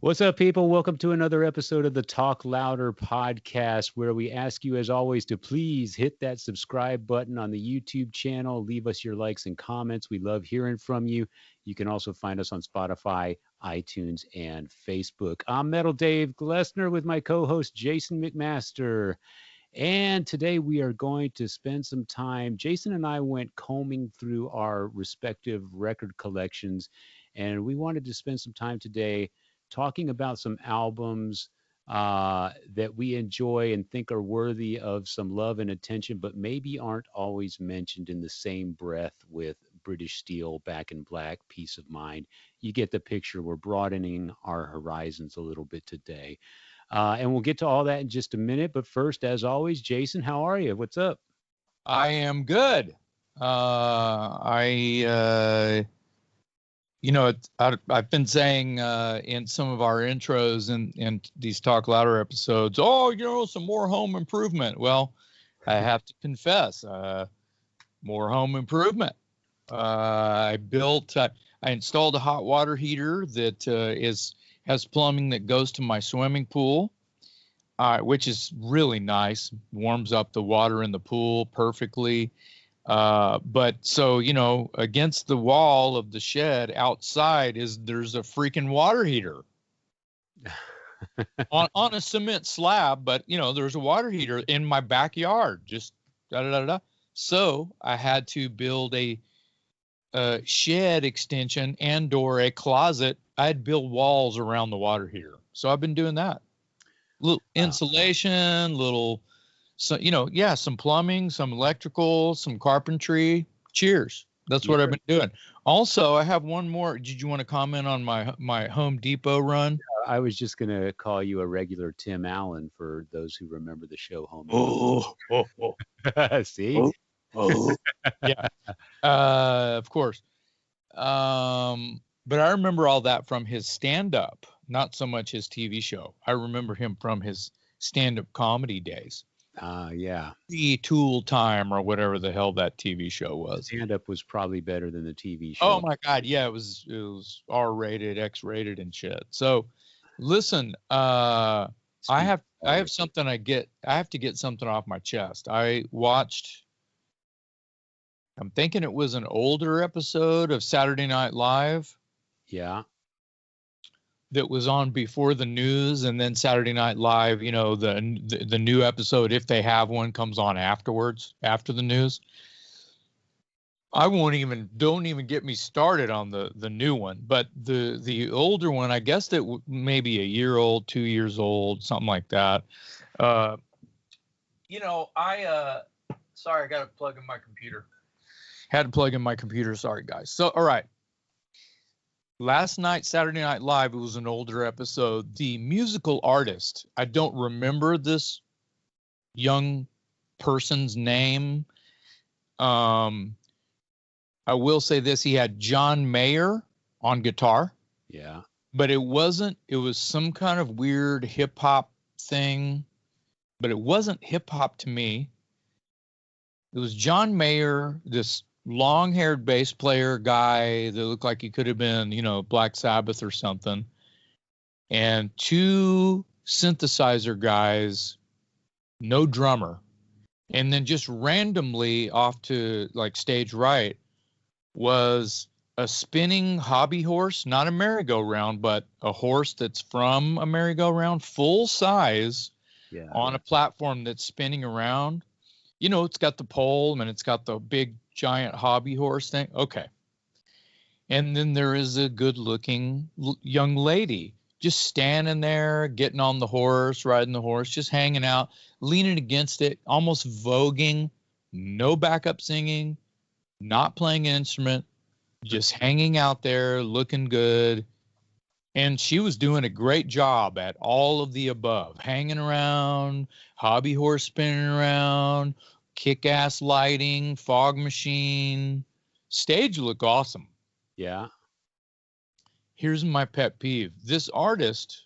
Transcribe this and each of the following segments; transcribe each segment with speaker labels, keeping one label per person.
Speaker 1: What's up, people? Welcome to another episode of the Talk Louder podcast, where we ask you, as always, to please hit that subscribe button on the YouTube channel. Leave us your likes and comments. We love hearing from you. You can also find us on Spotify, iTunes, and Facebook. I'm Metal Dave Glessner with my co-host, Jason McMaster. And today we are going to spend some time. Jason and I went combing through our respective record collections, and we wanted to spend some time today talking about some albums that we enjoy and think are worthy of some love and attention, but maybe aren't always mentioned in the same breath with British Steel, Back in Black, Peace of Mind. You get the picture. We're broadening our horizons a little bit today. And we'll get to all that in just a minute. But first, as always, Jason, how are you? What's up?
Speaker 2: I am good. I've been saying in some of our intros and these Talk Louder episodes, some more home improvement. Well, I have to confess, more home improvement. I installed a hot water heater that has plumbing that goes to my swimming pool, which is really nice. Warms up the water in the pool perfectly. But so, against the wall of the shed outside there's a freaking water heater on a cement slab, but there's a water heater in my backyard, just da. So I had to build a shed extension and/or a closet. I'd build walls around the water heater. So I've been doing that. Little insulation, some plumbing, some electrical, some carpentry. Cheers. That's what I've been doing. Also, I have one more. Did you want to comment on my Home Depot run?
Speaker 1: I was just going to call you a regular Tim Allen for those who remember the show Home
Speaker 2: Depot.
Speaker 1: See?
Speaker 2: Yeah. Of course. But I remember all that from his stand-up, not so much his TV show. I remember him from his stand-up comedy days.
Speaker 1: Yeah.
Speaker 2: The Tool Time or whatever the hell that TV show was.
Speaker 1: Stand-up was probably better than the TV show.
Speaker 2: Oh my God, yeah, it was R-rated, X-rated, and shit. So, listen, I have something I have to get something off my chest. I watched. I'm thinking it was an older episode of Saturday Night Live.
Speaker 1: Yeah.
Speaker 2: That was on before the news, and then Saturday Night Live, the new episode, if they have one, comes on afterwards, after the news. Don't even get me started on the new one, but the older one, I guess that maybe a year old, 2 years old, something like that. Sorry, I got to plug in my computer. Had to plug in my computer. Sorry, guys. So, all right. Last night, Saturday Night Live, it was an older episode. The musical artist, I don't remember this young person's name. I will say this. He had John Mayer on guitar.
Speaker 1: Yeah.
Speaker 2: But it was some kind of weird hip hop thing, but it wasn't hip hop to me. It was John Mayer, this long-haired bass player guy that looked like he could have been, Black Sabbath or something, and two synthesizer guys, no drummer, and then just randomly off to like stage right was a spinning hobby horse, not a merry-go-round, but a horse that's from a merry-go-round, full size, on a platform that's spinning around. It's got the pole and it's got the big giant hobby horse thing. Okay. And then there is a good looking young lady just standing there, getting on the horse, riding the horse, just hanging out, leaning against it, almost voguing, no backup singing, not playing an instrument, just hanging out there, looking good. And she was doing a great job at all of the above, hanging around, hobby horse spinning around, kick-ass lighting, fog machine. Stage looked awesome.
Speaker 1: Yeah.
Speaker 2: Here's my pet peeve. This artist,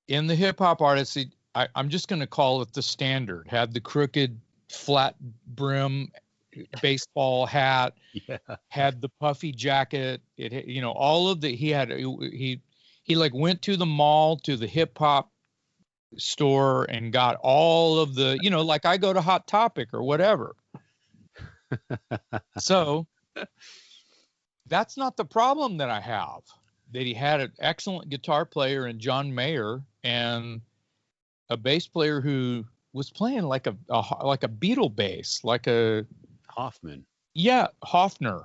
Speaker 2: in the hip-hop artist, I'm just going to call it the standard, had the crooked, flat brim baseball hat, had the puffy jacket. All of the, he He like went to the mall, to the hip hop store, and got all of the, like I go to Hot Topic or whatever. So that's not the problem that I have. That he had an excellent guitar player in John Mayer and a bass player who was playing like a Beatle bass, like a
Speaker 1: Hoffman.
Speaker 2: Yeah, Hofner.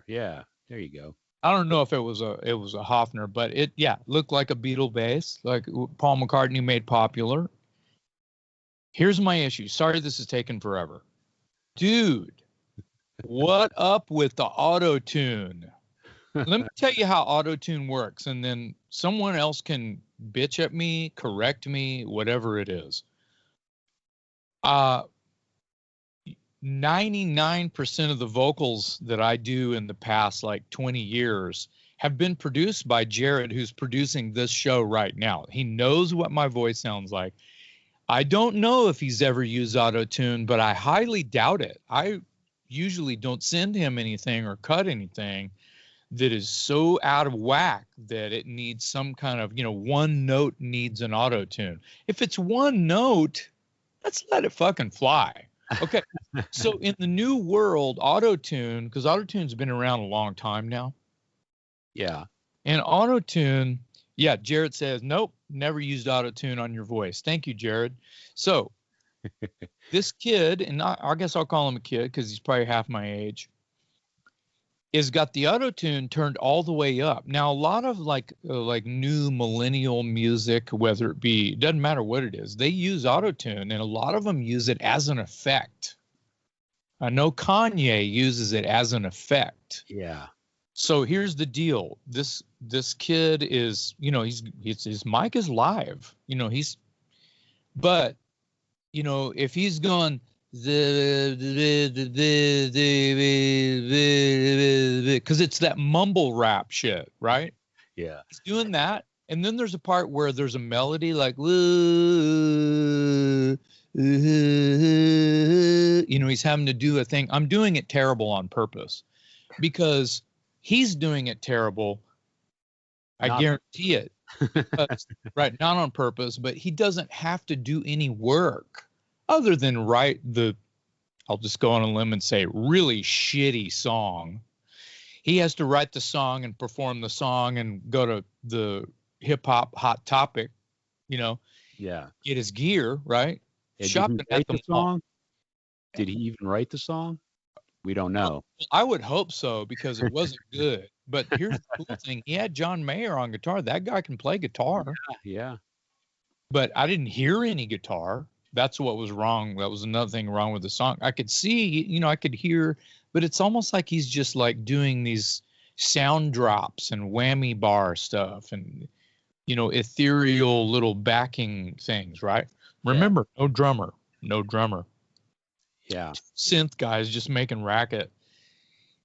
Speaker 1: Yeah, there you go.
Speaker 2: I don't know if it was a Hofner, but it looked like a Beatle bass, like Paul McCartney made popular. Here's my issue. Sorry this is taking forever. Dude, what up with the auto-tune? Let me tell you how auto-tune works, and then someone else can bitch at me, correct me, whatever it is. 99% of the vocals that I do in the past like 20 years have been produced by Jared, who's producing this show right now. He knows what my voice sounds like. I don't know if he's ever used auto-tune, but I highly doubt it. I usually don't send him anything or cut anything that is so out of whack that it needs some kind of, one note needs an auto-tune. If it's one note, let's let it fucking fly. Okay. So in the new world, auto-tune, because auto-tune's been around a long time now.
Speaker 1: Yeah.
Speaker 2: And auto-tune, Jared says, nope, never used auto-tune on your voice. Thank you, Jared. So this kid, and I guess I'll call him a kid because he's probably half my age, is got the auto-tune turned all the way up. Now, a lot of like new millennial music, whether it be, doesn't matter what it is, they use auto-tune, and a lot of them use it as an effect. I know Kanye uses it as an effect.
Speaker 1: Yeah.
Speaker 2: So here's the deal. This kid is, his mic is live. But if he's going because it's that mumble rap shit, right?
Speaker 1: Yeah.
Speaker 2: He's doing that, and then there's a part where there's a melody like he's having to do a thing. I'm doing it terrible on purpose because he's doing it terrible. I guarantee it. Because, right, not on purpose, but he doesn't have to do any work other than write I'll just go on a limb and say really shitty song. He has to write the song and perform the song and go to the hip hop Hot Topic,
Speaker 1: Yeah.
Speaker 2: Get his gear, right?
Speaker 1: Yeah,
Speaker 2: Shopping at the
Speaker 1: song. Did he even write the song? We don't know.
Speaker 2: I would hope so because it wasn't good. But here's the cool thing. He had John Mayer on guitar. That guy can play guitar.
Speaker 1: Yeah.
Speaker 2: But I didn't hear any guitar. That's what was wrong. That was another thing wrong with the song. I could see, I could hear, but it's almost like he's just like doing these sound drops and whammy bar stuff and, ethereal little backing things, right? Remember, no drummer.
Speaker 1: Yeah.
Speaker 2: Synth guys just making racket.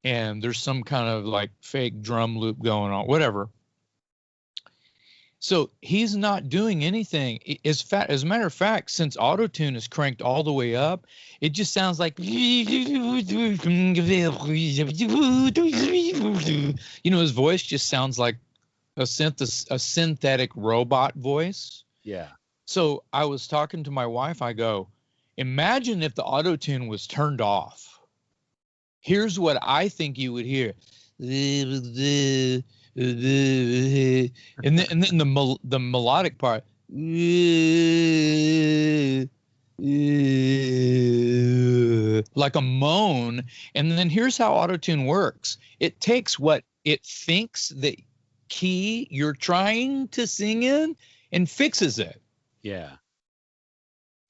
Speaker 2: And there's some kind of like fake drum loop going on, whatever. So he's not doing anything. As a matter of fact, since auto-tune is cranked all the way up, it just sounds like, his voice just sounds like a synthetic robot voice.
Speaker 1: Yeah.
Speaker 2: So I was talking to my wife. I go, imagine if the auto-tune was turned off. Here's what I think you would hear. And then the melodic part, like a moan. And then here's how auto-tune works. It takes what it thinks the key you're trying to sing in and fixes it.
Speaker 1: Yeah.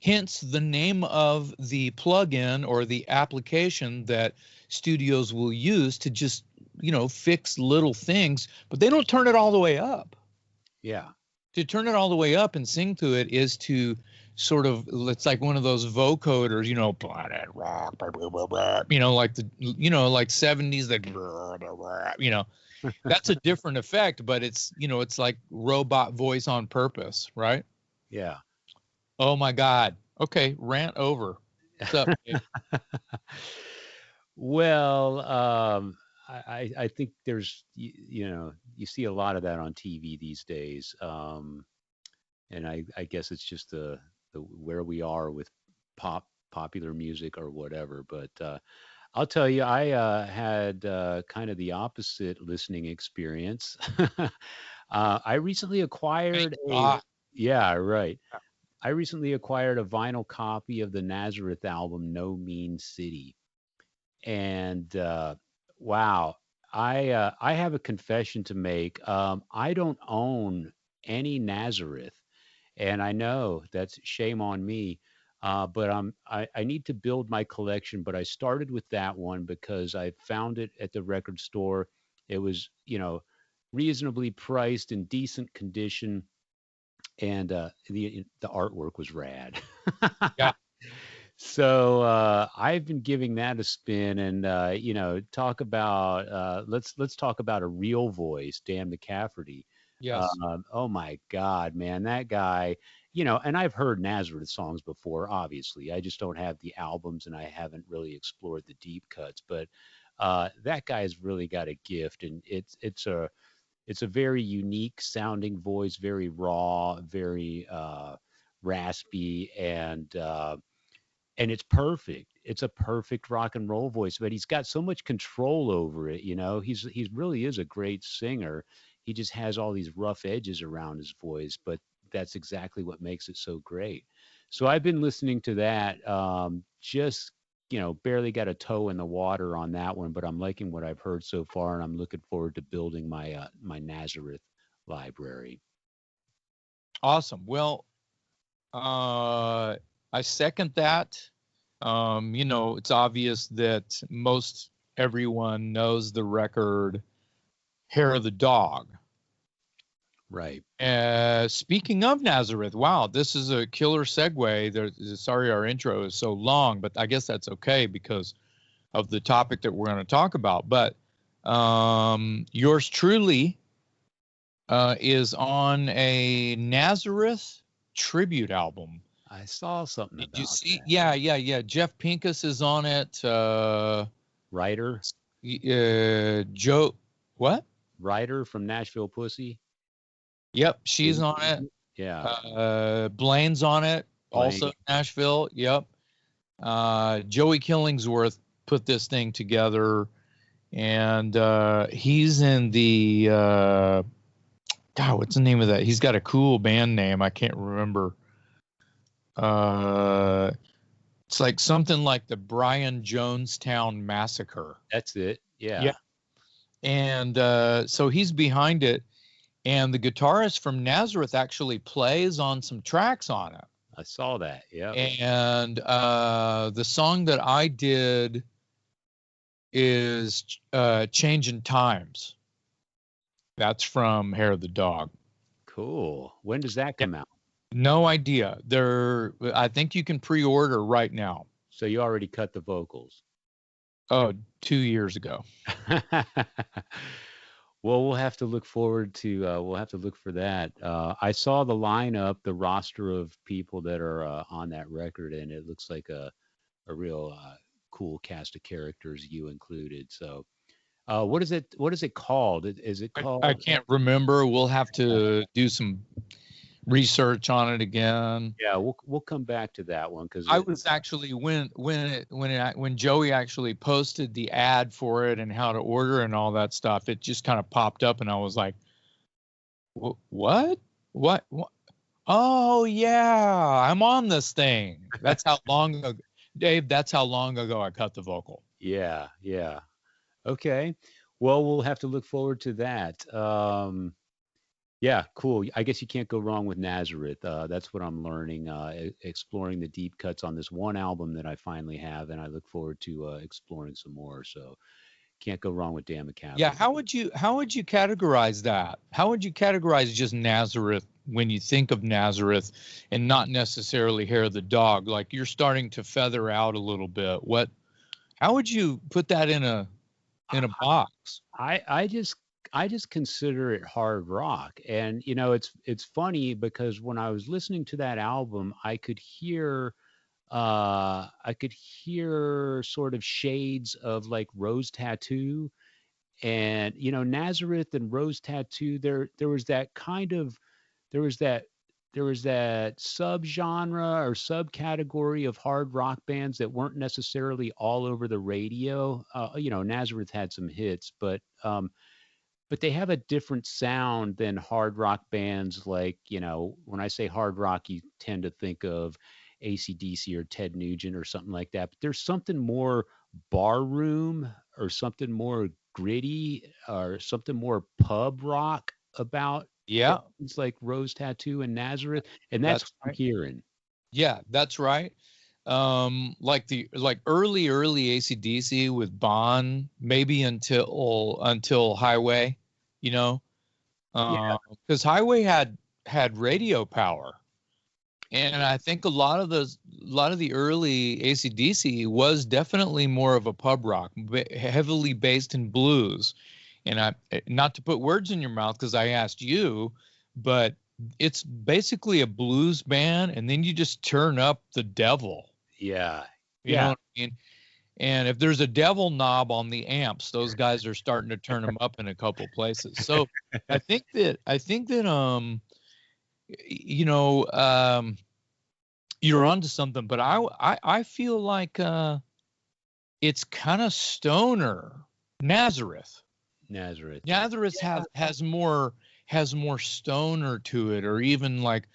Speaker 2: Hence the name of the plugin or the application that studios will use to just, fix little things, but they don't turn it all the way up.
Speaker 1: Yeah.
Speaker 2: To turn it all the way up and sing to it is to sort of, it's like one of those vocoders, planet rock, like like 70s, that's a different effect, but it's, it's like robot voice on purpose, right?
Speaker 1: Yeah.
Speaker 2: Oh my God. Okay. Rant over. What's up, Dave?
Speaker 1: Well, I think there's you know, you see a lot of that on TV these days, and I guess it's just the where we are with popular music or whatever. But I'll tell you, I had kind of the opposite listening experience. I recently
Speaker 2: Thank
Speaker 1: acquired a
Speaker 2: God.
Speaker 1: yeah, right. I recently acquired a vinyl copy of the Nazareth album No Mean City. And wow, I have a confession to make. I don't own any Nazareth, and I know that's shame on me. But I need to build my collection. But I started with that one because I found it at the record store. It was, you know, reasonably priced in decent condition, and the artwork was rad.
Speaker 2: Yeah.
Speaker 1: So I've been giving that a spin, and you know, talk about let's talk about a real voice, Dan McCafferty.
Speaker 2: Yes.
Speaker 1: Oh my God, man, that guy. You know, and I've heard Nazareth songs before. Obviously, I just don't have the albums, and I haven't really explored the deep cuts. But that guy's really got a gift, and it's a very unique sounding voice, very raw, very raspy, and it's perfect. It's a perfect rock and roll voice, but he's got so much control over it. You know, he really is a great singer. He just has all these rough edges around his voice, but that's exactly what makes it so great. So I've been listening to that. Just you know, barely got a toe in the water on that one, but I'm liking what I've heard so far, and I'm looking forward to building my my Nazareth library.
Speaker 2: Awesome. Well, I second that. You know, it's obvious that most everyone knows the record Hair of the Dog.
Speaker 1: Right.
Speaker 2: Speaking of Nazareth, wow, this is a killer segue. Sorry our intro is so long, but I guess that's okay because of the topic that we're going to talk about. But yours truly is on a Nazareth tribute album.
Speaker 1: I saw something
Speaker 2: Did you
Speaker 1: about
Speaker 2: see?
Speaker 1: that.
Speaker 2: Yeah. Jeff Pincus is on it.
Speaker 1: Writer,
Speaker 2: Joe, what?
Speaker 1: writer from Nashville Pussy.
Speaker 2: Yep, she's
Speaker 1: Isn't,
Speaker 2: on it.
Speaker 1: isn't it? Yeah,
Speaker 2: Blaine's on it, also
Speaker 1: Blaine.
Speaker 2: Nashville. Yep. Joey Killingsworth put this thing together, and he's in the God. What's the name of that? He's got a cool band name. I can't remember. Uh, it's like something like the Brian Jonestown Massacre.
Speaker 1: That's it.
Speaker 2: Yeah.
Speaker 1: Yeah,
Speaker 2: And so he's behind it, and the guitarist from Nazareth actually plays on some tracks on it.
Speaker 1: I saw that. Yep.
Speaker 2: And the song that I did is Changing Times. That's from Hair of the Dog.
Speaker 1: Cool. When does that come out?
Speaker 2: No idea. I think you can pre-order right now.
Speaker 1: So you already cut the vocals.
Speaker 2: Oh, 2 years ago.
Speaker 1: Well, we'll have to look forward to. We'll have to look for that. I saw the lineup, the roster of people that are on that record, and it looks like a real cool cast of characters, you included. So, what is it? What is it called? Is it
Speaker 2: I
Speaker 1: called?
Speaker 2: can't remember. We'll have to do some research on it again.
Speaker 1: Yeah, we'll come back to that one because
Speaker 2: I was actually when Joey actually posted the ad for it and how to order and all that stuff, it just kind of popped up and I was like, what? What? Oh yeah, I'm on this thing. That's how long ago, Dave. That's how long ago I cut the vocal.
Speaker 1: yeah, yeah. Okay. Well, we'll have to look forward to that. Yeah, cool. I guess you can't go wrong with Nazareth. That's what I'm learning, exploring the deep cuts on this one album that I finally have, and I look forward to exploring some more. So can't go wrong with Dan
Speaker 2: Yeah,
Speaker 1: McCaffrey.
Speaker 2: how would you categorize that? How would you categorize just Nazareth when you think of Nazareth and not necessarily Hair of the Dog? Like you're starting to feather out a little bit. How would you put that in a box?
Speaker 1: I just consider it hard rock, and you know it's funny because when I was listening to that album, I could hear sort of shades of like Rose Tattoo And Nazareth and Rose Tattoo, there was that kind of there was that there was that subgenre or subcategory of hard rock bands that weren't necessarily all over the radio. Nazareth had some hits, but they have a different sound than hard rock bands. Like, when I say hard rock, you tend to think of AC/DC or Ted Nugent or something like that. But there's something more barroom or something more gritty or something more pub rock about
Speaker 2: Yeah,
Speaker 1: bands like Rose Tattoo and Nazareth. And that's
Speaker 2: that's
Speaker 1: what I'm
Speaker 2: right.
Speaker 1: hearing.
Speaker 2: Yeah, that's right. Like early AC/DC with Bond, maybe until Highway, you know,
Speaker 1: Yeah.
Speaker 2: because Highway had radio power, and I think a lot of the early AC/DC was definitely more of a pub rock, heavily based in blues. And not to put words in your mouth because I asked you, but it's basically a blues band, and then you just turn up the devil.
Speaker 1: Yeah.
Speaker 2: You know
Speaker 1: Yeah.
Speaker 2: what I mean? And if there's a devil knob on the amps, those guys are starting to turn them up in a couple places. So I think that you know you're onto something, but I feel like it's kind of stoner. Nazareth.
Speaker 1: Nazareth.
Speaker 2: Nazareth has more stoner to it, or even like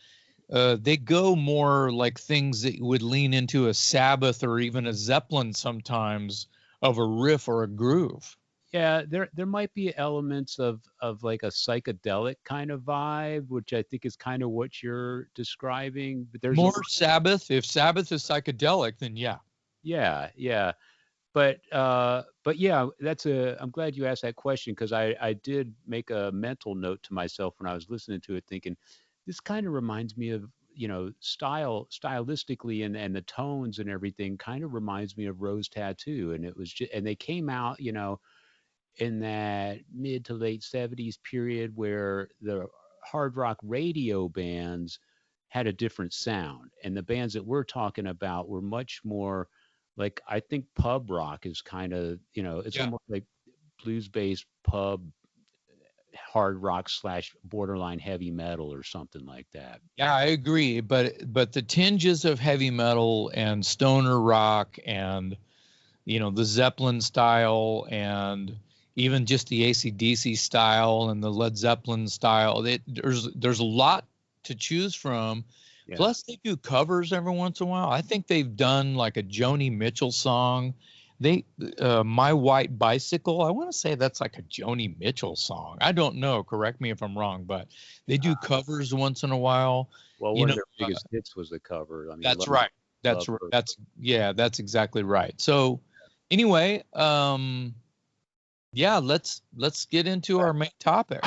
Speaker 2: they go more like things that would lean into a Sabbath or even a Zeppelin sometimes of a riff or a groove.
Speaker 1: Yeah, there might be elements of like a psychedelic kind of vibe, which I think is kind of what you're describing. But there's a
Speaker 2: More Sabbath. If Sabbath is psychedelic, then yeah.
Speaker 1: yeah, yeah. But yeah, I'm glad you asked that question because I did make a mental note to myself when I was listening to it, thinking this kind of reminds me of, stylistically and the tones and everything kind of reminds me of Rose Tattoo. And it was just, and they came out, in that mid to late 70s period where the hard rock radio bands had a different sound. And the bands that we're talking about were much more like, I think pub rock is kind of, it's
Speaker 2: Yeah.
Speaker 1: almost like blues based pub hard rock slash borderline heavy metal or something like that.
Speaker 2: Yeah, I agree. But the tinges of heavy metal and stoner rock and the Zeppelin style and even just the AC/DC style and the Led Zeppelin style. There's a lot to choose from.
Speaker 1: Yeah.
Speaker 2: Plus, they do covers every once in a while. I think they've done like a Joni Mitchell song. They My White Bicycle. I want to say that's like a Joni Mitchell song. I don't know. Correct me if I'm wrong, but they do covers once in a while.
Speaker 1: Well,
Speaker 2: You
Speaker 1: one of
Speaker 2: know,
Speaker 1: their biggest hits was the cover. I mean,
Speaker 2: that's right.
Speaker 1: love her.
Speaker 2: That's exactly right. So anyway, yeah, let's get into our main topic.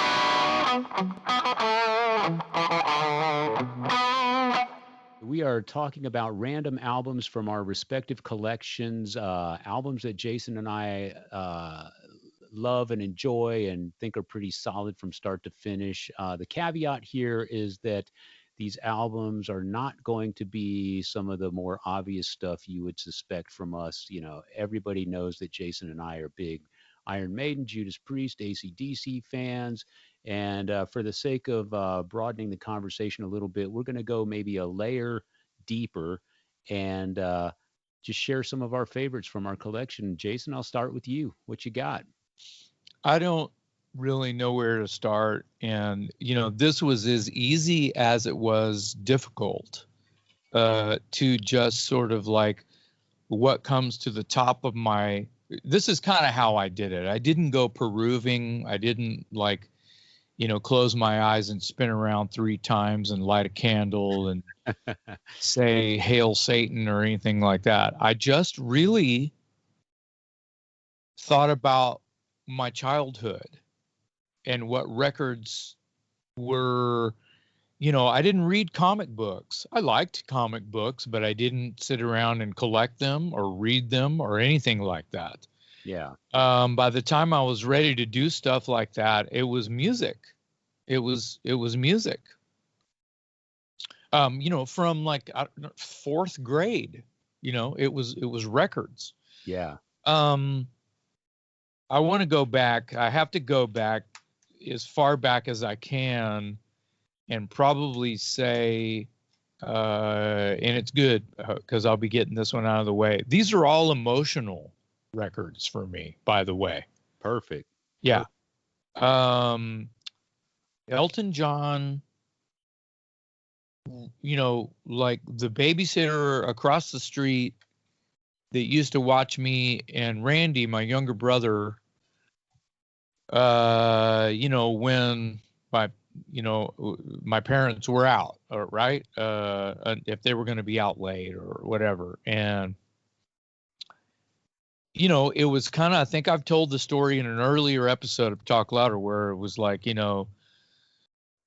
Speaker 1: We are talking about random albums from our respective collections, albums that Jason and I love and enjoy and think are pretty solid from start to finish. The caveat here is that these albums are not going to be some of the more obvious stuff you would suspect from us. Everybody knows that Jason and I are big Iron Maiden, Judas Priest, AC/DC fans. And for the sake of broadening the conversation a little bit, we're going to go maybe a layer deeper and just share some of our favorites from our collection. Jason, I'll start with you. What you got?
Speaker 2: I don't really know where to start, and this was as easy as it was difficult to just sort of like what comes to the top of my. This is kind of how I did it. I didn't go perusing. I didn't like close my eyes and spin around 3 times and light a candle and say Hail Satan or anything like that. I just really thought about my childhood and what records were. I didn't read comic books. I liked comic books, but I didn't sit around and collect them or read them or anything like that.
Speaker 1: Yeah.
Speaker 2: By the time I was ready to do stuff like that, it was music. It was music. From like I don't know, 4th grade, it was records.
Speaker 1: Yeah.
Speaker 2: Um, I want to go back. I have to go back as far back as I can and probably say, and it's good because I'll be getting this one out of the way. These are all emotional records for me, by the way.
Speaker 1: Perfect.
Speaker 2: Yeah. Elton John, like the babysitter across the street that used to watch me and Randy, my younger brother, when my parents were out, right? If they were going to be out late or whatever. And, it was kind of, I think I've told the story in an earlier episode of Talk Louder where it was like, the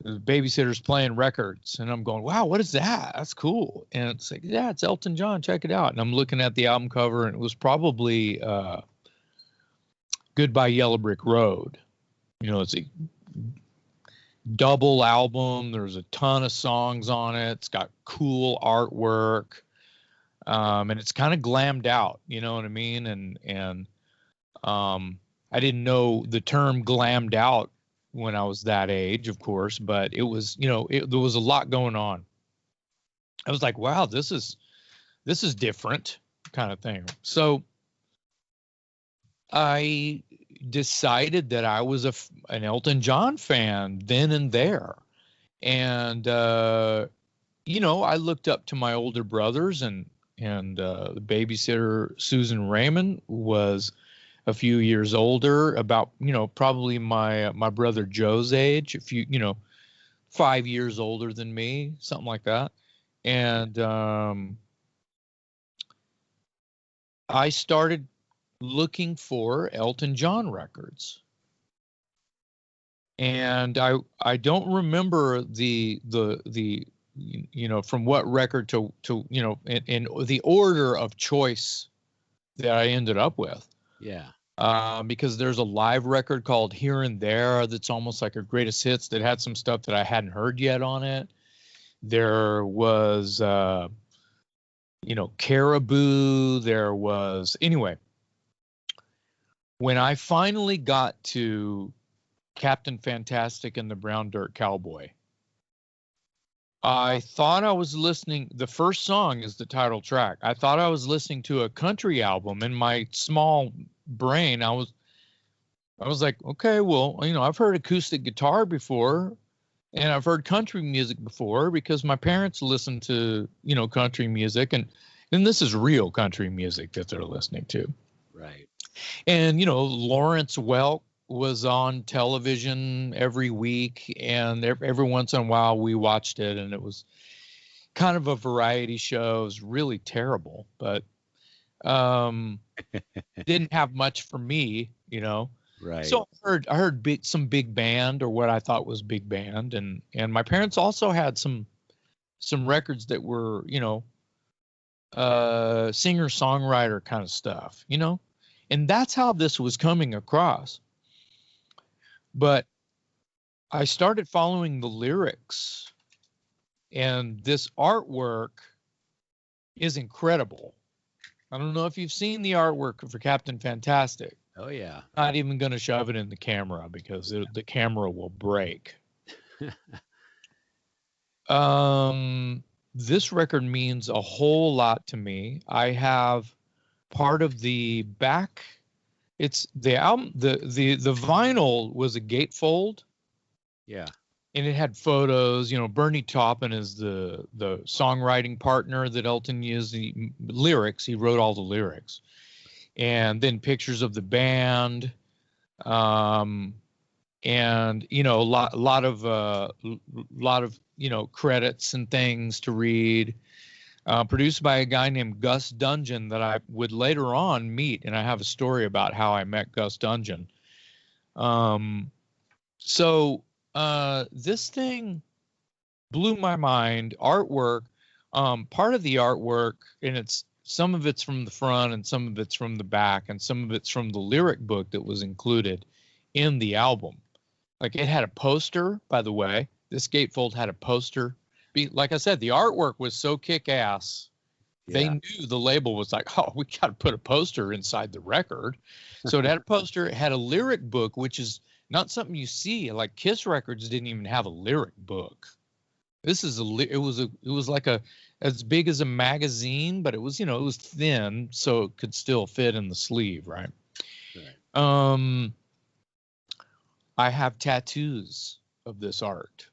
Speaker 2: babysitter's playing records and I'm going, wow, what is that? That's cool. And it's like, yeah, it's Elton John. Check it out. And I'm looking at the album cover and it was probably Goodbye Yellow Brick Road. It's a double album. There's a ton of songs on it. It's got cool artwork. And it's kind of glammed out, you know what I mean? And I didn't know the term glammed out when I was that age, of course, but it was, there was a lot going on. I was like, wow, this is different kind of thing. So I decided that I was an Elton John fan then and there. And, I looked up to my older brothers and the babysitter, Susan Raymond, was a few years older, about, probably my brother Joe's age, 5 years older than me, something like that. And I started looking for Elton John records. And I don't remember the from what record to in the order of choice that I ended up with.
Speaker 1: Yeah.
Speaker 2: Because there's a live record called Here and There that's almost like a greatest hits that had some stuff that I hadn't heard yet on it. There was, Caribou. There was, anyway, when I finally got to Captain Fantastic and the Brown Dirt Cowboy, I thought I was listening. The first song is the title track. I thought I was listening to a country album. In my small brain, I was like, okay, well, I've heard acoustic guitar before, and I've heard country music before because my parents listened to country music, and this is real country music that they're listening to,
Speaker 1: right?
Speaker 2: And Laurence Welk was on television every week, and every once in a while we watched it, and it was kind of a variety show. It was really terrible, but didn't have much for me,
Speaker 1: Right.
Speaker 2: So I heard some big band, or what I thought was big band, and my parents also had some records that were singer-songwriter kind of stuff, and that's how this was coming across. But I started following the lyrics, and this artwork is incredible. I don't know if you've seen the artwork for Captain Fantastic.
Speaker 1: Oh, yeah.
Speaker 2: Not even going to shove it in the camera because the camera will break. This record means a whole lot to me. I have part of the back. It's the album. The vinyl was a gatefold.
Speaker 1: Yeah.
Speaker 2: And it had photos. Bernie Taupin is the songwriting partner that Elton used. Lyrics. He wrote all the lyrics. And then pictures of the band. And a lot of credits and things to read. Produced by a guy named Gus Dudgeon that I would later on meet, and I have a story about how I met Gus Dudgeon. So this thing blew my mind. Artwork, part of the artwork, and some of it's from the front and some of it's from the back and some of it's from the lyric book that was included in the album. Like, it had a poster, by the way. This gatefold had a poster. Like I said, the artwork was so kick-ass. They
Speaker 1: Yeah.
Speaker 2: knew the label was like, oh, we got to put a poster inside the record. So it had a poster, it had a lyric book, which is not something you see. Like Kiss records didn't even have a lyric book. This is it was like as big as a magazine, but it was, it was thin, so it could still fit in the sleeve, right?
Speaker 1: Right.
Speaker 2: I have tattoos of this art.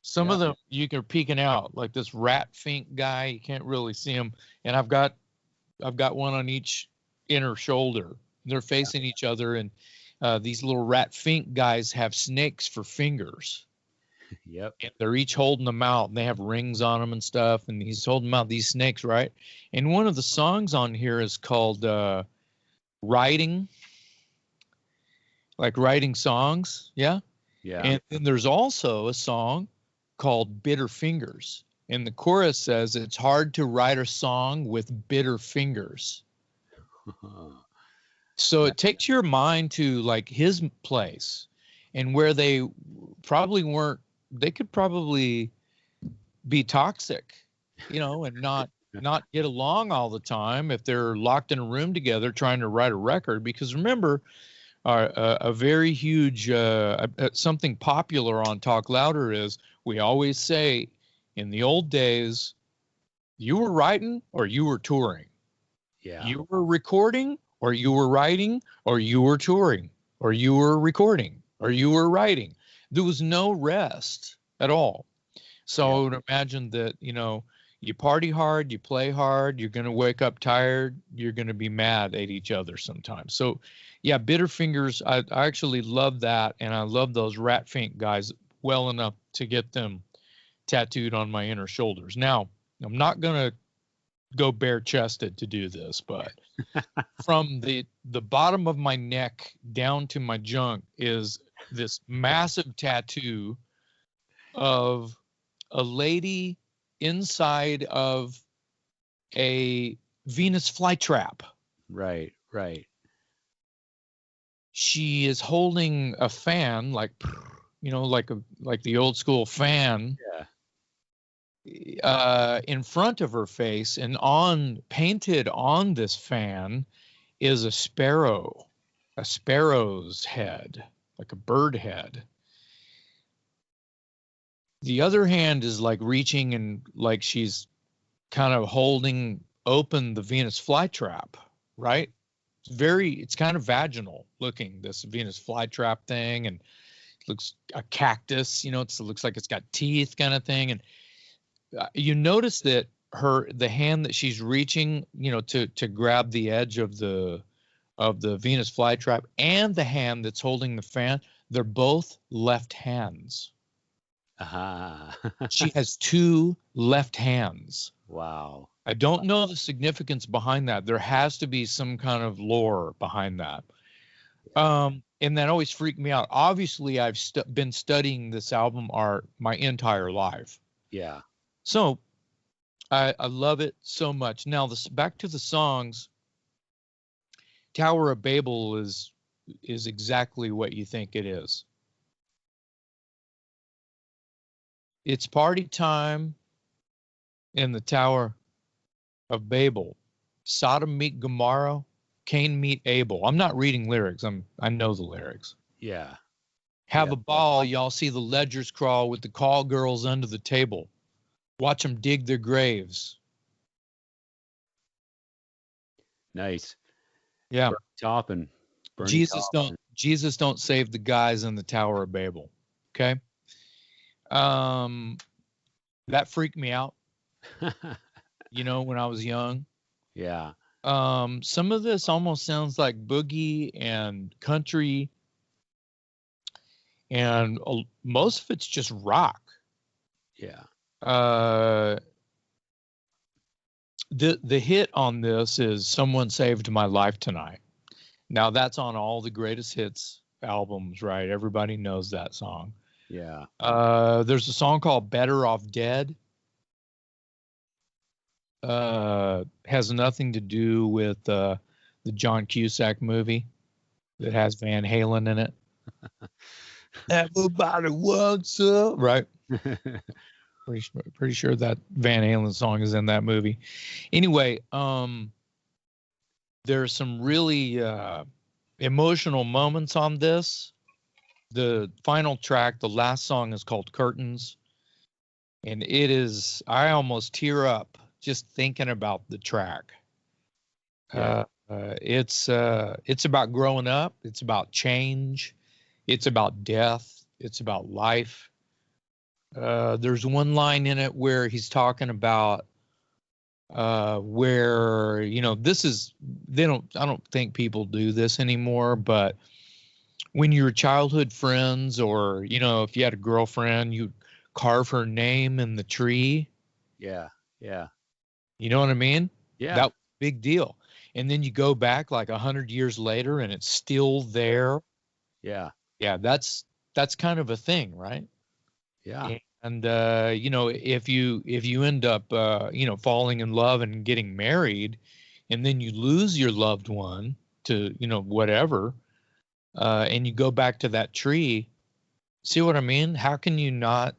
Speaker 2: Some of them you can peeking out, like this rat fink guy. You can't really see him, and I've got one on each inner shoulder. They're facing each other, and these little rat fink guys have snakes for fingers.
Speaker 1: Yep.
Speaker 2: And they're each holding them out, and they have rings on them and stuff. And he's holding out these snakes, right? And one of the songs on here is called "Writing," like writing songs. Yeah.
Speaker 1: Yeah.
Speaker 2: And then there's also a song called Bitter Fingers. And the chorus says, it's hard to write a song with bitter fingers. So it takes your mind to like his place and where they probably weren't, they could probably be toxic, and not get along all the time if they're locked in a room together trying to write a record. Because remember, a very huge something popular on Talk Louder is we always say in the old days, you were writing or you were touring.
Speaker 1: Yeah.
Speaker 2: You were recording or you were writing or you were touring or you were recording or you were writing. There was no rest at all. So I would imagine that, you party hard, you play hard, you're going to wake up tired, you're going to be mad at each other sometimes. So yeah, Bitter Fingers, I actually love that. And I love those rat fink guys well enough to get them tattooed on my inner shoulders. Now, I'm not going to go bare chested to do this, but from the bottom of my neck down to my junk is this massive tattoo of a lady inside of a Venus flytrap.
Speaker 1: Right.
Speaker 2: She is holding a fan, like the old school fan. In front of her face, and painted on this fan is a sparrow's head, like a bird head. The other hand is like reaching and like she's kind of holding open the Venus flytrap, right? It's kind of vaginal looking, this Venus flytrap thing, and it looks a cactus, it looks like it's got teeth kind of thing. And you notice that the hand that she's reaching, to grab the edge of the Venus flytrap, and the hand that's holding the fan, they're both left hands. She has two left hands.
Speaker 1: Wow.
Speaker 2: I don't know the significance behind that. There has to be some kind of lore behind that. And that always freaked me out. Obviously, I've been studying this album art my entire life.
Speaker 1: Yeah.
Speaker 2: So I love it so much. Now, back to the songs. Tower of Babel is exactly what you think it is. It's party time in the Tower of Babel. Sodom meet Gomorrah, Cain meet Abel. I'm not reading lyrics. I know the lyrics.
Speaker 1: Yeah.
Speaker 2: Have a ball. Y'all see the ledgers crawl with the call girls under the table. Watch them dig their graves.
Speaker 1: Nice.
Speaker 2: Yeah.
Speaker 1: Topping.
Speaker 2: Jesus don't save the guys in the Tower of Babel. Okay. That freaked me out. When I was young.
Speaker 1: Yeah.
Speaker 2: Some of this almost sounds like boogie and country, and most of it's just rock.
Speaker 1: Yeah.
Speaker 2: The hit on this is Someone Saved My Life Tonight. Now that's on all the greatest hits albums, right? Everybody knows that song.
Speaker 1: Yeah.
Speaker 2: There's a song called Better Off Dead. Has nothing to do with the John Cusack movie that has Van Halen in it. Everybody wants up, right? Pretty sure that Van Halen song is in that movie. Anyway, there's some really emotional moments on this. The final track, the last song, is called Curtains, and it is, I almost tear up just thinking about the track.
Speaker 1: Yeah.
Speaker 2: It's about growing up, it's about change, it's about death, it's about life. There's one line in it where he's talking about where, you know, this is, I don't think people do this anymore, but when your childhood friends, or, you know, if you had a girlfriend, you carve her name in the tree.
Speaker 1: Yeah. Yeah.
Speaker 2: You know what I mean?
Speaker 1: Yeah.
Speaker 2: That big deal. And then you go back like 100 years later and it's still there.
Speaker 1: Yeah.
Speaker 2: Yeah, that's kind of a thing, right?
Speaker 1: Yeah.
Speaker 2: And you know, if you end up you know, falling in love and getting married, and then you lose your loved one to, you know, whatever, and you go back to that tree, see what I mean? How can you not?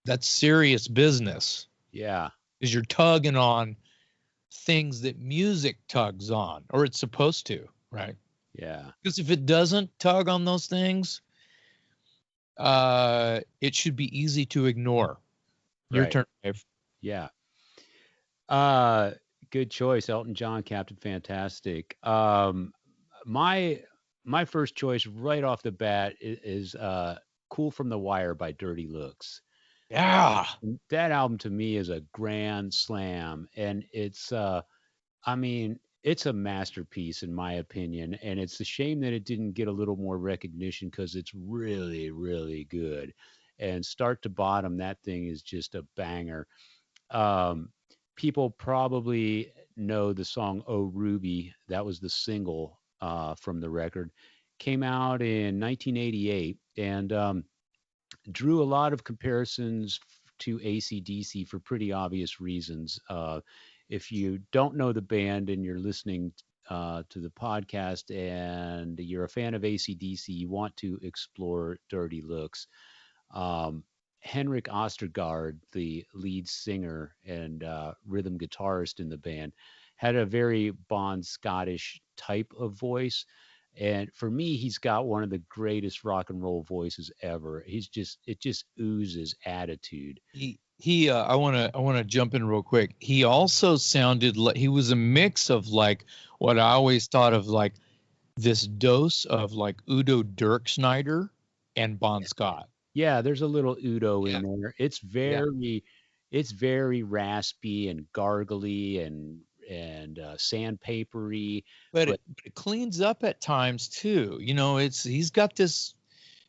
Speaker 2: That's serious business.
Speaker 1: Yeah.
Speaker 2: Is you're tugging on things that music tugs on, or it's supposed to, right?
Speaker 1: Yeah.
Speaker 2: Because if it doesn't tug on those things, it should be easy to ignore. Your
Speaker 1: Right.
Speaker 2: turn, Dave.
Speaker 1: Yeah. Uh, Good choice, Elton John, Captain Fantastic. My my first choice right off the bat is "Cool from the Wire" by Dirty Looks.
Speaker 2: Yeah.
Speaker 1: That album to me is a grand slam, and it's I mean, it's a masterpiece in my opinion, and it's a shame that it didn't get a little more recognition because it's really, really good. And start to bottom, that thing is just a banger. Um, People probably know the song "Oh Ruby." That was the single from the record. Came out in 1988 and drew a lot of comparisons to AC/DC for pretty obvious reasons. If you don't know the band and you're listening to the podcast and you're a fan of AC/DC, you want to explore Dirty Looks. Um, Henrik Ostergaard, the lead singer and rhythm guitarist in the band, had a very Bon Scottish type of voice. And for me, he's got one of the greatest rock and roll voices ever. It just oozes attitude.
Speaker 2: I want to jump in real quick. He also sounded like he was a mix of like what I always thought of, like this dose of like Udo Dirkschneider and Bon Scott.
Speaker 1: Yeah, there's a little Udo in
Speaker 2: Yeah.
Speaker 1: there.
Speaker 2: Yeah.
Speaker 1: It's very raspy and gargly and sandpapery,
Speaker 2: But
Speaker 1: but
Speaker 2: it cleans up at times too. You know, he's got this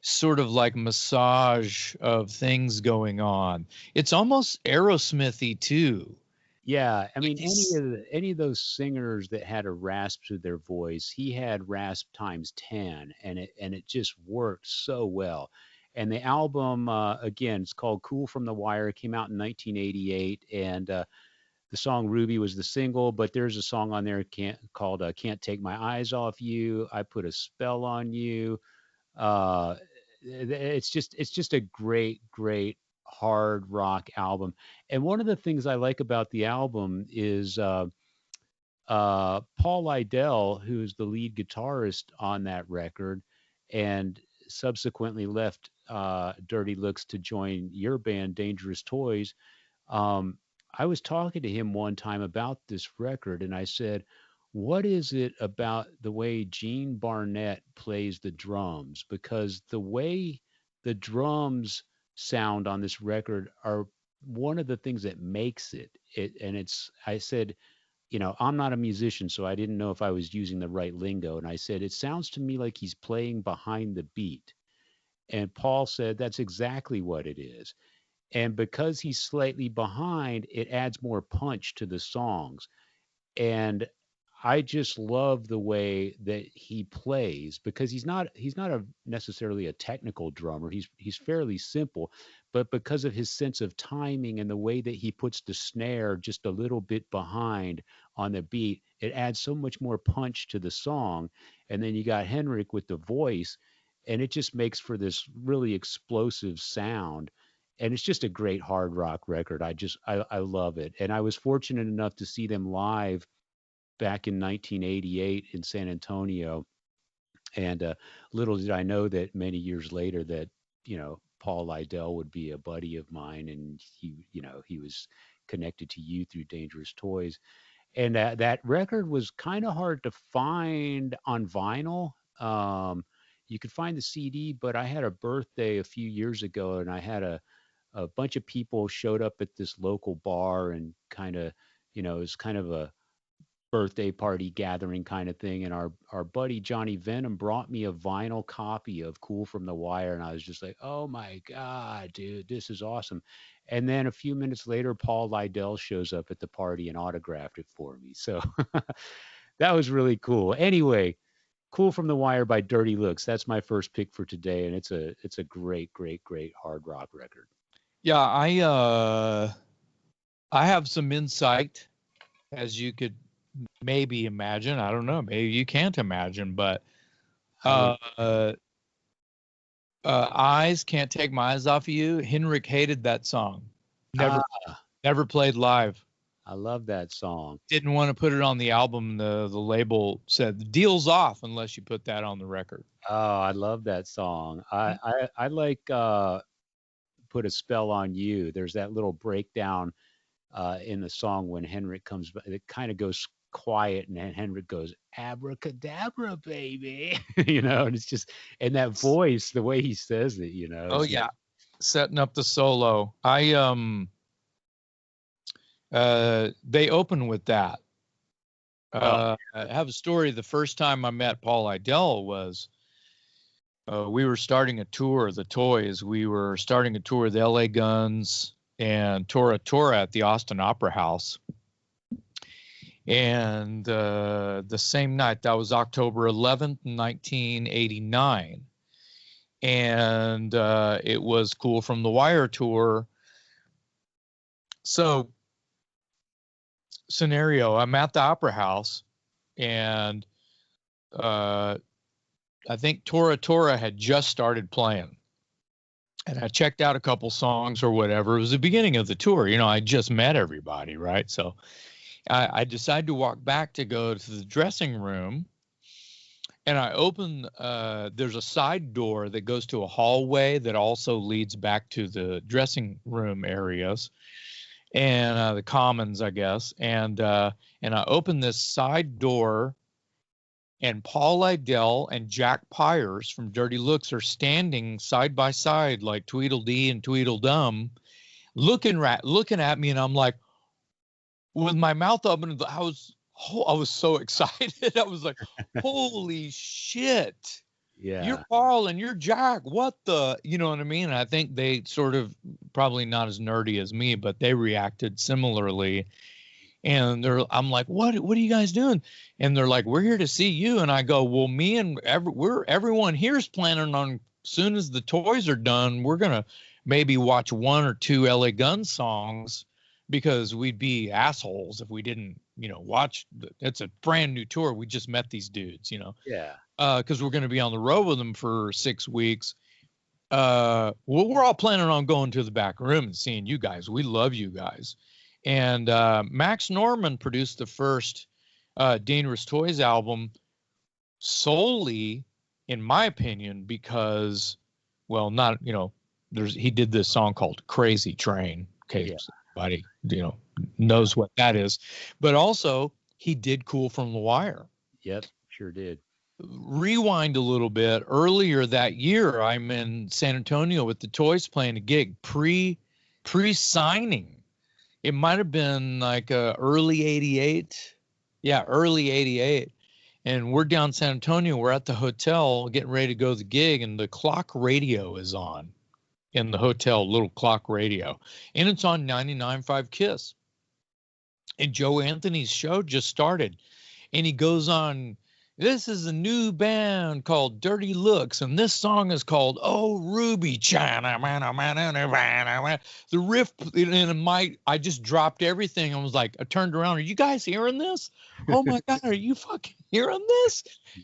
Speaker 2: sort of like massage of things going on. It's almost Aerosmithy too.
Speaker 1: yeah, I
Speaker 2: Like
Speaker 1: mean any of those singers that had a rasp to their voice, he had rasp times 10 and it just worked so well. And the album again, it's called Cool from the Wire. It came out in 1988 and the song Ruby was the single, but there's a song on there called Can't Take My Eyes Off You. I Put a Spell on You. Uh, it's just a great hard rock album. And one of the things I like about the album is Paul Lydell, who's the lead guitarist on that record, and subsequently left Dirty Looks to join your band, Dangerous Toys. um, I was talking to him one time about this record, and I said, "What is it about the way Gene Barnett plays the drums? Because the way the drums sound on this record are one of the things that makes it. And it's." I said, "You know, I'm not a musician, so I didn't know if I was using the right lingo." And I said, "It sounds to me like he's playing behind the beat." And Paul said, "That's exactly what it is." And because he's slightly behind, it adds more punch to the songs. And I just love the way that he plays because he's not a necessarily a technical drummer. He's fairly simple, but because of his sense of timing and the way that he puts the snare just a little bit behind on the beat, it adds so much more punch to the song. And then you got Henrik with the voice, and it just makes for this really explosive sound. and it's just a great hard rock record. I love it. And I was fortunate enough to see them live back in 1988 in San Antonio. And little did I know that many years later that, Paul Lydell would be a buddy of mine, and he was connected to you through Dangerous Toys. And that record was kind of hard to find on vinyl. You could find the CD, but I had a birthday a few years ago, and I had a bunch of people showed up at this local bar, and kind of, it was kind of a birthday party gathering kind of thing. And our buddy Johnny Venom brought me a vinyl copy of Cool from the Wire, and I was just like, oh my god, dude, this is awesome. And then a few minutes later, Paul Lydell shows up at the party and autographed it for me. So that was really cool. Anyway, Cool from the Wire by Dirty Looks, that's my first pick for today, and it's a great hard rock record.
Speaker 2: Yeah, I have some insight, as you could maybe imagine. I don't know, maybe you can't imagine, but Eyes, Can't Take My Eyes Off of You. Henrik hated that song. Never played live.
Speaker 1: I love that song.
Speaker 2: Didn't want to put it on the album. The label said the deal's off unless you put that on the record.
Speaker 1: Oh, I love that song. I like Put a Spell on You. There's that little breakdown in the song when Henrik comes, it kind of goes quiet, and then Henrik goes, abracadabra, baby. And it's just, and that voice, the way he says it,
Speaker 2: Oh yeah, setting up the solo. They open with that. I have a story. The first time I met Paul Lydell was we were starting a tour of the Toys. We were starting a tour of the LA Guns and Tora at the Austin Opera House. And the same night, that was October 11th, 1989. And it was Cool from the Wire tour. So, scenario, I'm at the Opera House, and I think Tora had just started playing. And I checked out a couple songs or whatever. It was the beginning of the tour. I just met everybody, right? So I decided to walk back to go to the dressing room. And I open, there's a side door that goes to a hallway that also leads back to the dressing room areas and the commons, I guess. And I open this side door, and Paul Lydell and Jack Pyers from Dirty Looks are standing side by side like Tweedledee and Tweedledum, looking at me, and I'm like, with my mouth open, I was so excited. I was like, holy shit.
Speaker 1: Yeah.
Speaker 2: You're Paul and you're Jack. What the, you know what I mean? And I think they sort of, probably not as nerdy as me, but they reacted similarly. And I'm like, what are you guys doing? And they're like, we're here to see you. And I go, well, me and everyone here's planning on, soon as the Toys are done, we're going to maybe watch one or two LA Gun songs, because we'd be assholes if we didn't, watch. It's a brand new tour. We just met these dudes,
Speaker 1: Yeah.
Speaker 2: Because we're going to be on the road with them for 6 weeks. Well, we're all planning on going to the back room and seeing you guys. We love you guys. And Max Norman produced the first Dangerous Toys album solely, in my opinion, because, well, not, he did this song called Crazy Train. Okay, everybody, knows what that is. But also, he did Cool from the Wire.
Speaker 1: Yep, sure did.
Speaker 2: Rewind a little bit. Earlier that year, I'm in San Antonio with the Toys playing a gig pre-signing. It might have been like early 88. Yeah, early 88. And we're down San Antonio. We're at the hotel getting ready to go to the gig, and the clock radio is on in the hotel, little clock radio. And it's on 99.5 KISS. And Joe Anthony's show just started. And he goes on, this is a new band called Dirty Looks, and this song is called Oh Ruby China. The riff, and I just dropped everything. I was like, I turned around, are you guys hearing this? Oh my God, are you fucking hearing this?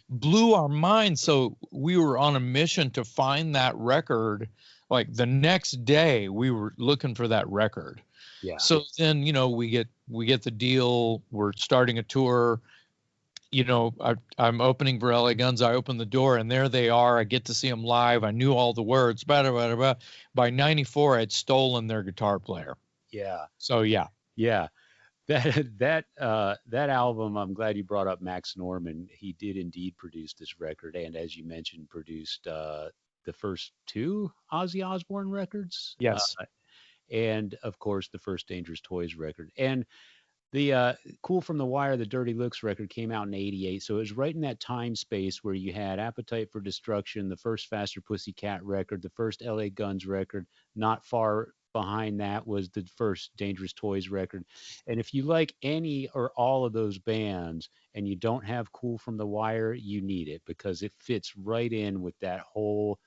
Speaker 2: Blew our minds. So we were on a mission to find that record like the next day we were looking for that record.
Speaker 1: Yeah.
Speaker 2: So then, we get the deal. We're starting a tour. I'm opening for LA Guns. I open the door and there they are. I get to see them live. I knew all the words. Blah, blah, blah, blah. By 94, I'd stolen their guitar player.
Speaker 1: Yeah.
Speaker 2: So yeah.
Speaker 1: Yeah. That album, I'm glad you brought up Max Norman. He did indeed produce this record, and as you mentioned, produced the first two Ozzy Osbourne records.
Speaker 2: Yes.
Speaker 1: And of course, the first Dangerous Toys record. And the Cool from the Wire, the Dirty Looks record came out in '88, so it was right in that time space where you had Appetite for Destruction, the first Faster Pussycat record, the first LA Guns record. Not far behind that was the first Dangerous Toys record. And if you like any or all of those bands and you don't have Cool from the Wire, you need it because it fits right in with that whole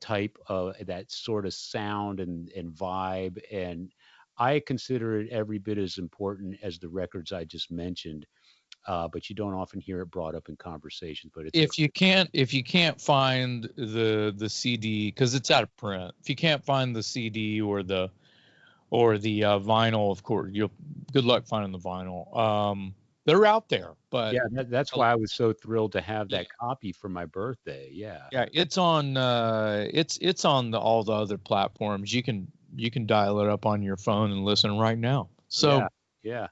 Speaker 1: type of that sort of sound and vibe. And I consider it every bit as important as the records I just mentioned, but you don't often hear it brought up in conversations. But it's
Speaker 2: if you can't find the CD because it's out of print, if you can't find the CD or the vinyl, of course, good luck finding the vinyl. They're out there, but
Speaker 1: yeah, that's why I was so thrilled to have that copy for my birthday. Yeah,
Speaker 2: it's on it's on all the other platforms. You can dial it up on your phone and listen right now. So
Speaker 1: yeah.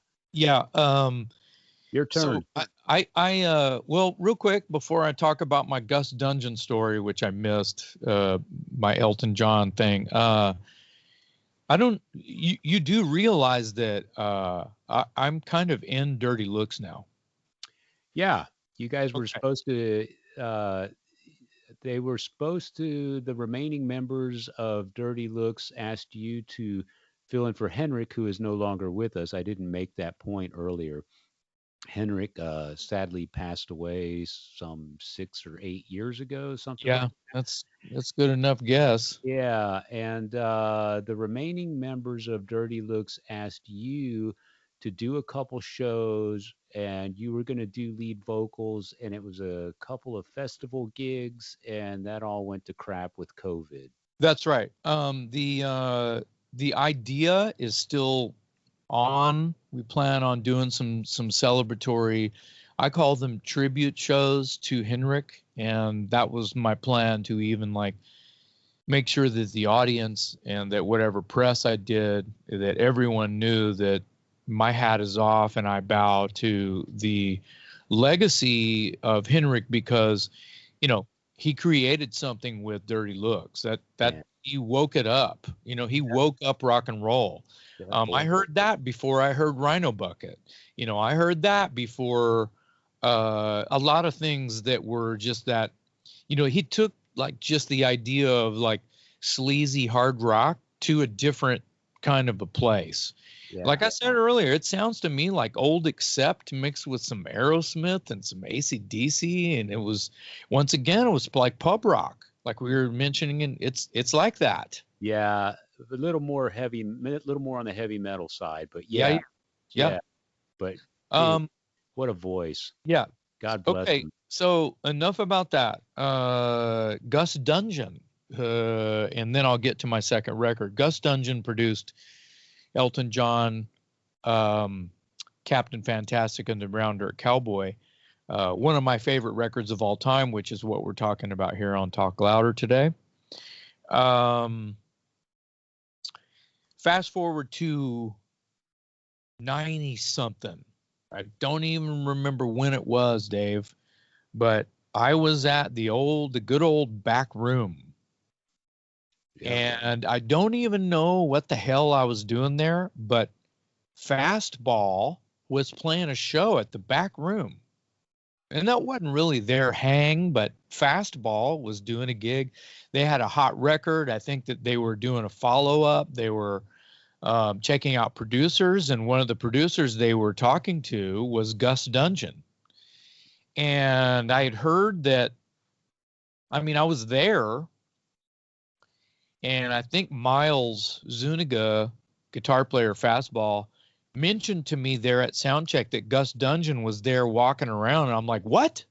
Speaker 1: Your turn.
Speaker 2: So well, real quick before I talk about my Gus Dungeon story, which I missed, my Elton John thing. You do realize that I'm kind of in Dirty Looks now.
Speaker 1: Yeah, you guys were supposed to. They were supposed to. The remaining members of Dirty Looks asked you to fill in for Henrik, who is no longer with us. I didn't make that point earlier. Henrik sadly passed away some 6 or 8 years ago, something.
Speaker 2: Yeah, that's good enough guess.
Speaker 1: Yeah, and the remaining members of Dirty Looks asked you to do a couple shows, and you were going to do lead vocals, and it was a couple of festival gigs, and that all went to crap with COVID.
Speaker 2: That's right. The idea is still on. We plan on doing some celebratory, I call them tribute shows to Henrik, and that was my plan to even like make sure that the audience and that whatever press I did, that everyone knew that my hat is off and I bow to the legacy of Henrik because, he created something with Dirty Looks that he woke it up. He woke up rock and roll. I heard that before I heard Rhino Bucket. I heard that before a lot of things that were just that, he took like just the idea of like sleazy hard rock to a different kind of a place. Yeah. Like I said earlier, it sounds to me like Old Accept mixed with some Aerosmith and some AC/DC. And it was, once again, it was like pub rock, like we were mentioning. And it's like that.
Speaker 1: Yeah. A little more on the heavy metal side, but
Speaker 2: yeah.
Speaker 1: But dude, what a voice.
Speaker 2: Yeah.
Speaker 1: God bless him.
Speaker 2: So enough about that. Gus Dungeon, and then I'll get to my second record. Gus Dungeon produced Elton John, Captain Fantastic and the Brown Dirt Cowboy, one of my favorite records of all time, which is what we're talking about here on Talk Louder today. Fast forward to 90 something. I don't even remember when it was, Dave, but I was at the good old back room. Yeah. And I don't even know what the hell I was doing there, but Fastball was playing a show at the back room. And that wasn't really their hang, but Fastball was doing a gig. They had a hot record. I think that they were doing a follow-up. They were checking out producers, and one of the producers they were talking to was Gus Dungeon. And I had heard that, I was there, and I think Miles Zuniga, guitar player Fastball, mentioned to me there at Soundcheck that Gus Dungeon was there walking around, and I'm like, what?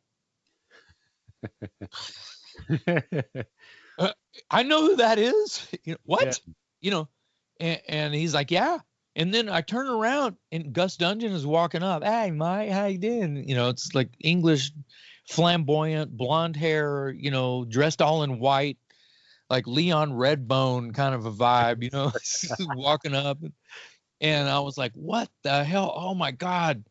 Speaker 2: I know who that is. What?
Speaker 1: Yeah.
Speaker 2: And he's like, yeah. And then I turn around and Gus Dungeon is walking up. Hey, Mike, how you doing? It's like English, flamboyant, blonde hair, dressed all in white, like Leon Redbone kind of a vibe, walking up. And I was like, what the hell? Oh my God.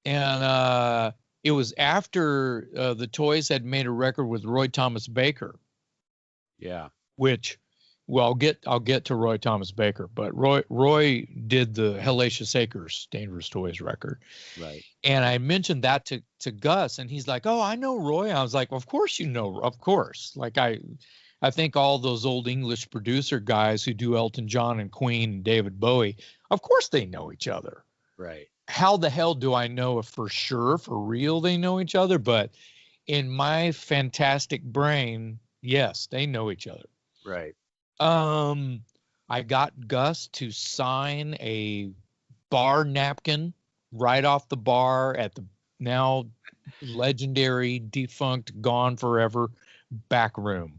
Speaker 2: And it was after the Toys had made a record with Roy Thomas Baker.
Speaker 1: Yeah.
Speaker 2: Which, well, I'll get to Roy Thomas Baker, but Roy did the Hellacious Acres Dangerous Toys record.
Speaker 1: Right.
Speaker 2: And I mentioned that to Gus, and he's like, oh, I know Roy. I was like, of course you know, of course. Like I think all those old English producer guys who do Elton John and Queen and David Bowie, of course they know each other.
Speaker 1: Right.
Speaker 2: How the hell do I know if for sure, for real, they know each other? But in my fantastic brain, yes, they know each other.
Speaker 1: Right.
Speaker 2: I got Gus to sign a bar napkin right off the bar at the now legendary, defunct, gone forever back room.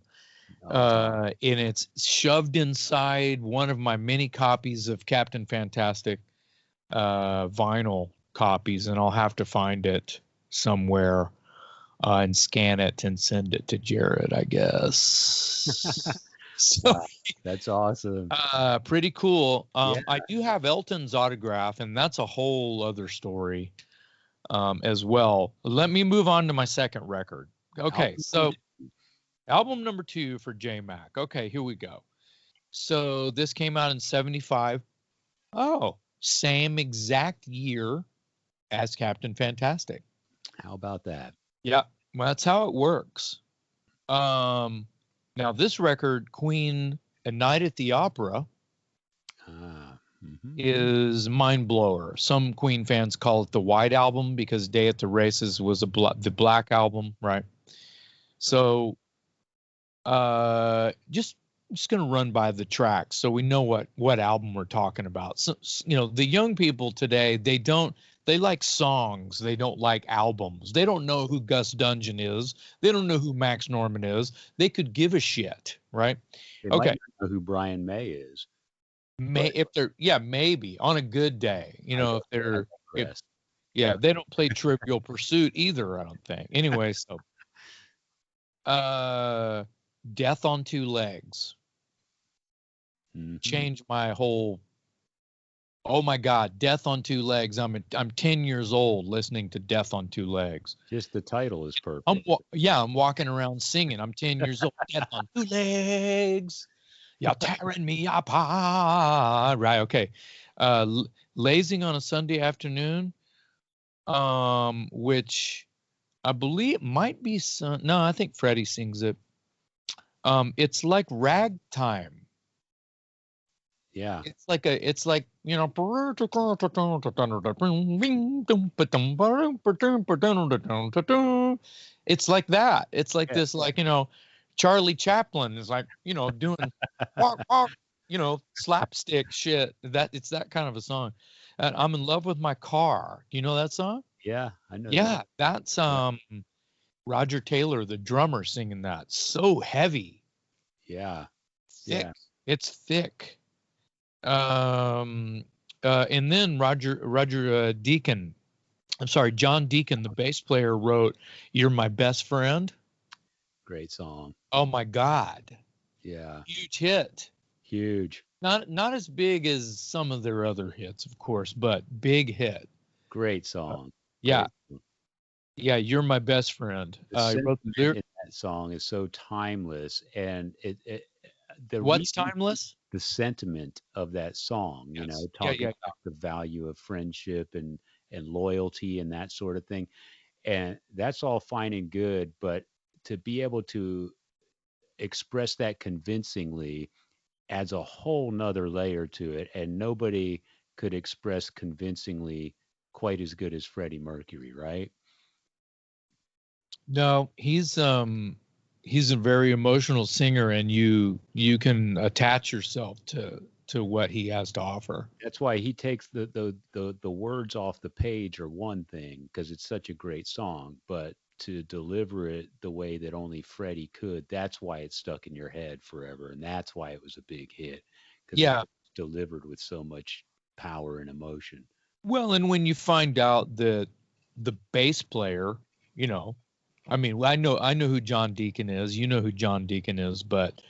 Speaker 2: And it's shoved inside one of my many copies of Captain Fantastic vinyl copies, and I'll have to find it somewhere and scan it and send it to Jared, I guess. So
Speaker 1: wow, that's awesome.
Speaker 2: Pretty cool.
Speaker 1: Yeah.
Speaker 2: I do have Elton's autograph, and that's a whole other story as well. Let me move on to my second record. Okay, so album number 2 for J-Mac. Okay, here we go. So this came out in 75. Oh, same exact year as Captain Fantastic.
Speaker 1: How about that?
Speaker 2: Yeah, well, that's how it works. Now this record, Queen, A Night at the Opera, is mind blower. Some Queen fans call it the White Album because Day at the Races was the Black Album, right? So, just gonna run by the tracks so we know what album we're talking about. So, the young people today, they like songs. They don't like albums. They don't know who Gus Dungeon is. They don't know who Max Norman is. They could give a shit, right?
Speaker 1: They might not know who Brian May is.
Speaker 2: If they're, maybe on a good day, if they're, they don't play Trivial Pursuit either, I don't think. Anyway, so, Death on Two Legs changed my whole. Oh my God, Death on Two Legs. I'm 10 years old listening to Death on Two Legs.
Speaker 1: Just the title is perfect.
Speaker 2: I'm walking around singing. I'm 10 years old. Death on Two Legs. You're tearing me apart. Right, okay. Lazing on a Sunday Afternoon, which I believe might be no, I think Freddie sings it. It's like ragtime.
Speaker 1: Yeah.
Speaker 2: It's like it's like that. It's like this, like, Charlie Chaplin is like, doing walk, slapstick shit. It's that kind of a song. And I'm in love with my car. You know that song?
Speaker 1: Yeah, I know.
Speaker 2: Yeah, that's Roger Taylor, the drummer, singing that. So heavy.
Speaker 1: Yeah.
Speaker 2: Thick. Yeah. It's thick. And then John Deacon, the bass player, wrote "You're My Best Friend."
Speaker 1: Great song.
Speaker 2: Oh my God.
Speaker 1: Yeah.
Speaker 2: Huge hit.
Speaker 1: Huge.
Speaker 2: Not as big as some of their other hits, of course, but big hit.
Speaker 1: Great song.
Speaker 2: Yeah. Yeah, "You're My Best Friend."
Speaker 1: That song is so timeless, and
Speaker 2: what's timeless?
Speaker 1: The sentiment of that song, talking about the value of friendship and loyalty and that sort of thing. And that's all fine and good, but to be able to express that convincingly adds a whole nother layer to it. And nobody could express convincingly quite as good as Freddie Mercury, right?
Speaker 2: No, he's a very emotional singer, and you can attach yourself to what he has to offer.
Speaker 1: That's why he takes the words off the page are one thing, because it's such a great song, but to deliver it the way that only Freddie could. That's why it stuck in your head forever, and that's why it was a big hit, because it
Speaker 2: Yeah.
Speaker 1: was delivered with so much power and emotion.
Speaker 2: Well, and when you find out that the bass player, you know, I mean, I know who John Deacon is. You know who John Deacon is, but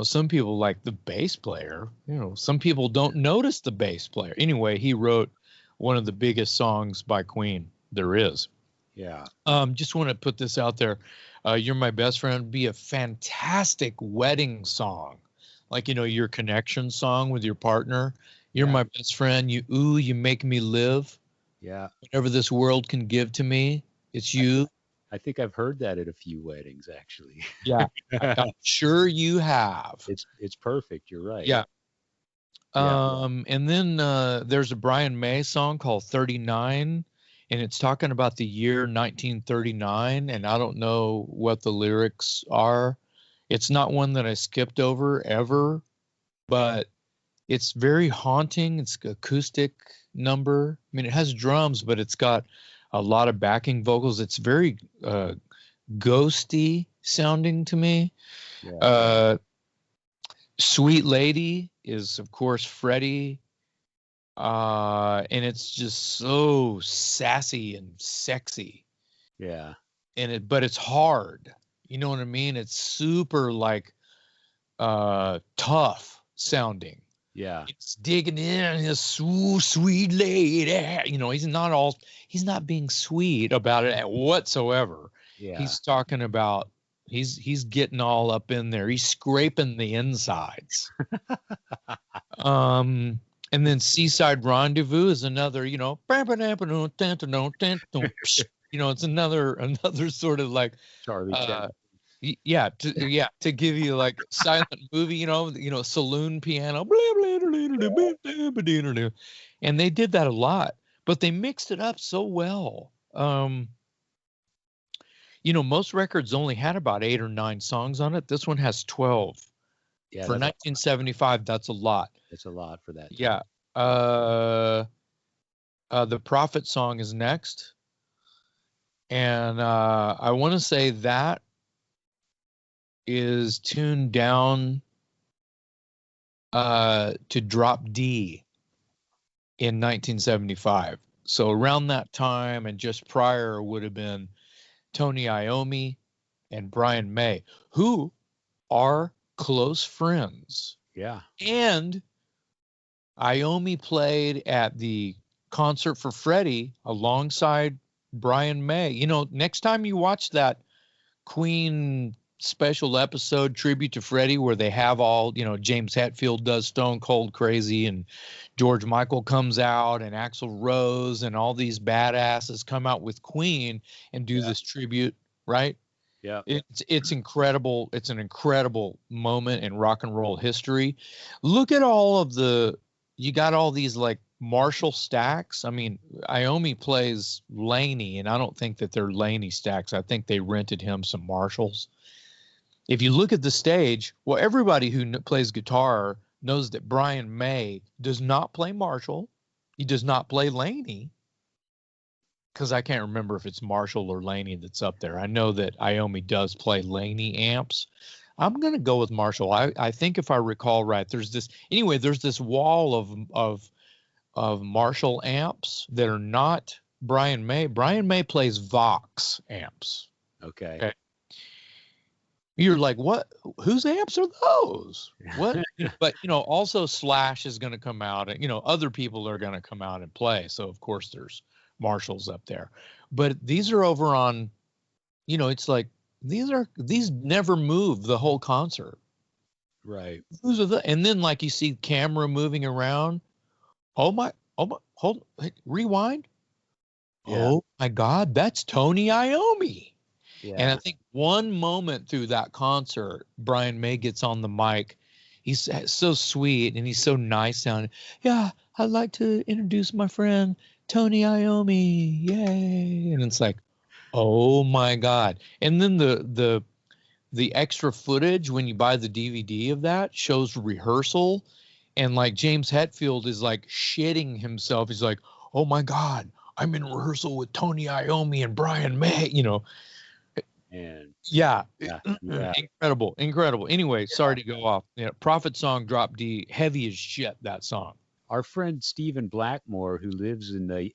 Speaker 2: some people like the bass player. Some people don't notice the bass player. Anyway, he wrote one of the biggest songs by Queen there is.
Speaker 1: Yeah.
Speaker 2: Just want to put this out there. You're My Best Friend be a fantastic wedding song. Like, your connection song with your partner. You're
Speaker 1: Yeah.
Speaker 2: my best friend. You make me live.
Speaker 1: Yeah.
Speaker 2: Whatever this world can give to me, it's you.
Speaker 1: I think I've heard that at a few weddings, actually.
Speaker 2: Yeah. I'm sure you have.
Speaker 1: It's perfect. You're right.
Speaker 2: Yeah.
Speaker 1: Yeah.
Speaker 2: And then there's a Brian May song called 39, and it's talking about the year 1939, and I don't know what the lyrics are. It's not one that I skipped over ever, but it's very haunting. It's an acoustic number. I mean, it has drums, but it's got a lot of backing vocals. It's very ghosty sounding to me.
Speaker 1: Yeah.
Speaker 2: Sweet Lady is, of course, Freddie. And it's just so sassy and sexy.
Speaker 1: Yeah.
Speaker 2: But it's hard. You know what I mean? It's super like tough sounding.
Speaker 1: Yeah.
Speaker 2: It's digging in his sweet lady. He's not being sweet about it whatsoever.
Speaker 1: Yeah.
Speaker 2: He's talking about he's getting all up in there. He's scraping the insides. And then Seaside Rendezvous is another, it's another sort of like
Speaker 1: Charlie Chaplin.
Speaker 2: to give you like silent movie, saloon piano, and they did that a lot, but they mixed it up so well. Most records only had about 8 or 9 songs on it. This one has 12.
Speaker 1: Yeah,
Speaker 2: for 1975, that's a lot.
Speaker 1: It's a lot for that.
Speaker 2: Yeah. The Prophet song is next. And I want to say that is tuned down to drop D in 1975. So around that time and just prior would have been Tony Iommi and Brian May, who are close friends.
Speaker 1: Yeah.
Speaker 2: And Iommi played at the concert for Freddie alongside Brian May. Next time you watch that Queen special episode tribute to Freddie where they have all, James Hetfield does Stone Cold Crazy and George Michael comes out and Axl Rose and all these badasses come out with Queen and do this tribute, right?
Speaker 1: Yeah.
Speaker 2: It's incredible. It's an incredible moment in rock and roll history. Look at you got all these like Marshall stacks. I mean, Iommi plays Laney, and I don't think that they're Laney stacks. I think they rented him some Marshalls. If you look at the stage, well, everybody who plays guitar knows that Brian May does not play Marshall. He does not play Laney, because I can't remember if it's Marshall or Laney that's up there. I know that Iommi does play Laney amps. I'm going to go with Marshall. I think if I recall right, there's this wall of Marshall amps that are not Brian May. Brian May plays Vox amps.
Speaker 1: Okay.
Speaker 2: You're like, what? Whose amps are those? What? But also Slash is going to come out, and other people are going to come out and play. So of course there's Marshalls up there. But these are over on, it's like these never move the whole concert.
Speaker 1: Right.
Speaker 2: And then like you see camera moving around. Oh my, hold, rewind. Yeah. Oh my God, that's Tony Iommi. Yeah. And I think one moment through that concert, Brian May gets on the mic. He's so sweet and he's so nice sounding. Yeah, I'd like to introduce my friend Tony Iommi. Yay. And it's like, oh my God. And then the extra footage when you buy the DVD of that shows rehearsal. And like James Hetfield is like shitting himself. He's like, oh my God, I'm in rehearsal with Tony Iommi and Brian May, you know.
Speaker 1: And
Speaker 2: Yeah,
Speaker 1: yeah.
Speaker 2: incredible. Anyway, sorry to go off. Yeah, Prophet Song, Drop D, heavy as shit, that song.
Speaker 1: Our friend Stephen Blackmore, who lives in the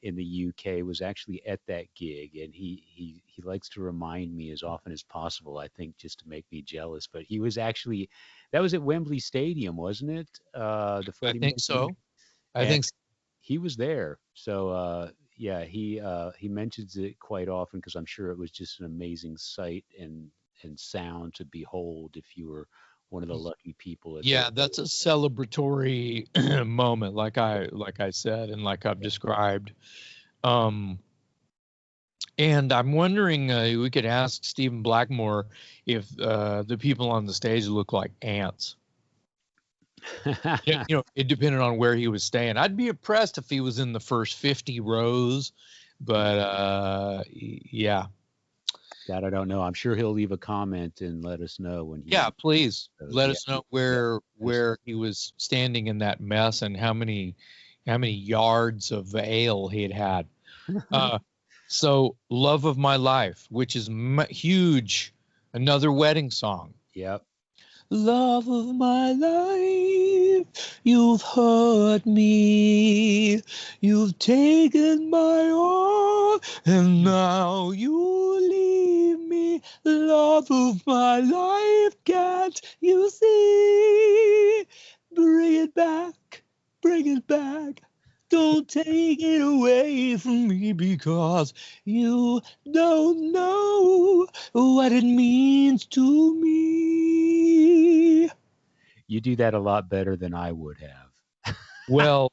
Speaker 1: UK, was actually at that gig, and he likes to remind me as often as possible. I think just to make me jealous, but he was actually that was at Wembley Stadium, wasn't it? The
Speaker 2: I
Speaker 1: Freddie
Speaker 2: think
Speaker 1: Mercury,
Speaker 2: so. I
Speaker 1: and
Speaker 2: think so.
Speaker 1: he was there. So yeah, he mentions it quite often because I'm sure it was just an amazing sight and sound to behold if you were one of the lucky people at the
Speaker 2: Yeah, that's a celebratory moment, like I said, and like I've described. Um, and I'm wondering, we could ask Stephen Blackmore if the people on the stage look like ants. Yeah, you know, it depended on where he was staying. I'd be impressed if he was in the first 50 rows, but yeah.
Speaker 1: That I don't know. I'm sure he'll leave a comment and let us know when he.
Speaker 2: Yeah, please
Speaker 1: Goes.
Speaker 2: let
Speaker 1: Yeah,
Speaker 2: us know
Speaker 1: yeah.
Speaker 2: where he was standing in that mess and how many yards of ale he had had. So Love of My Life, which is huge, another wedding song.
Speaker 1: Yep.
Speaker 2: Love of my life, you've hurt me, you've taken my all, and now you leave me. Love of my life, can't you see? Bring it back, bring it back. Don't take it away from me because you don't know what it means to me.
Speaker 1: You do that a lot better than I would have.
Speaker 2: Well,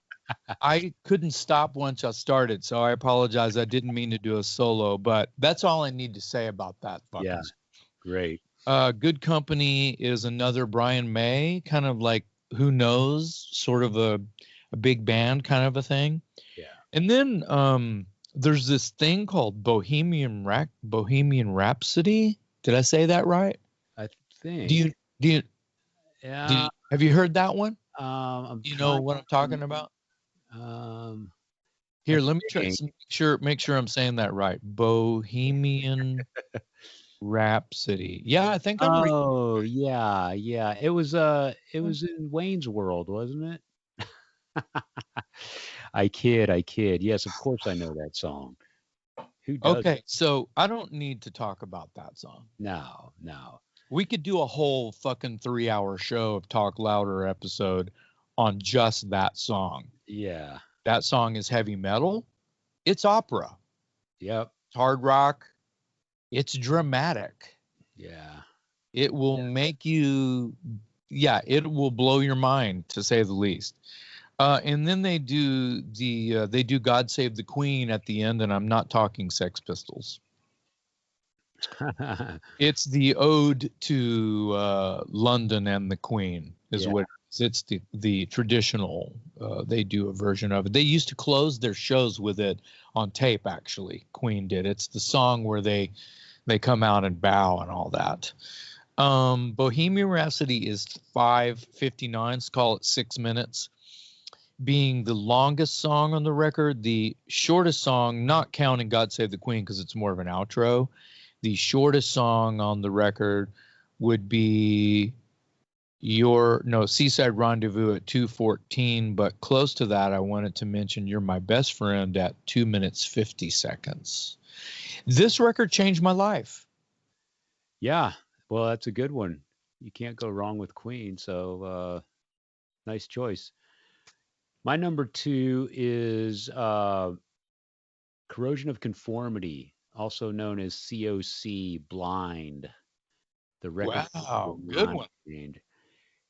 Speaker 2: I couldn't stop once I started, so I apologize. I didn't mean to do a solo, but that's all I need to say about that
Speaker 1: Yeah.
Speaker 2: fucking.
Speaker 1: Great.
Speaker 2: Good Company is another Brian May, kind of like Who Knows, sort of a big band kind of a thing.
Speaker 1: Yeah.
Speaker 2: And then there's this thing called Bohemian Rhapsody. Did I say that right?
Speaker 1: I
Speaker 2: Do
Speaker 1: think.
Speaker 2: you do you,
Speaker 1: Yeah.
Speaker 2: have you heard that one?
Speaker 1: I'm
Speaker 2: Do you know
Speaker 1: trying.
Speaker 2: what I'm talking about?
Speaker 1: Um. I
Speaker 2: Here, let me try
Speaker 1: think.
Speaker 2: make sure I'm saying that right. Bohemian Rhapsody. Yeah, I think I'm reading.
Speaker 1: Oh yeah, yeah. It was in Wayne's World, wasn't it? I kid, I kid. Yes, of course I know that song. Who does?
Speaker 2: Okay, so I don't need to talk about that song.
Speaker 1: No, no.
Speaker 2: We could do a whole fucking 3-hour show of Talk Louder episode on just that song.
Speaker 1: Yeah.
Speaker 2: That song is heavy metal. It's opera.
Speaker 1: Yep.
Speaker 2: It's hard rock. It's dramatic.
Speaker 1: Yeah.
Speaker 2: It will make you, yeah, it will blow your mind to say the least. And then they do God Save the Queen at the end, and I'm not talking Sex Pistols. It's the ode to London and the Queen is
Speaker 1: Yeah.
Speaker 2: what it is. It's the traditional. They do a version of it. They used to close their shows with it on tape. Actually, Queen did. It's the song where they come out and bow and all that. Bohemian Rhapsody is 5:59. Call it 6 minutes. Being the longest song on the record, the shortest song, not counting God Save the Queen because it's more of an outro. The shortest song on the record would be Seaside Rendezvous at 2:14, but close to that, I wanted to mention You're My Best Friend at 2 minutes 50 seconds. This record changed my life.
Speaker 1: Yeah. Well, that's a good one. You can't go wrong with Queen, so nice choice. My number 2 is Corrosion of Conformity, also known as COC Blind. The record
Speaker 2: Wow, good one.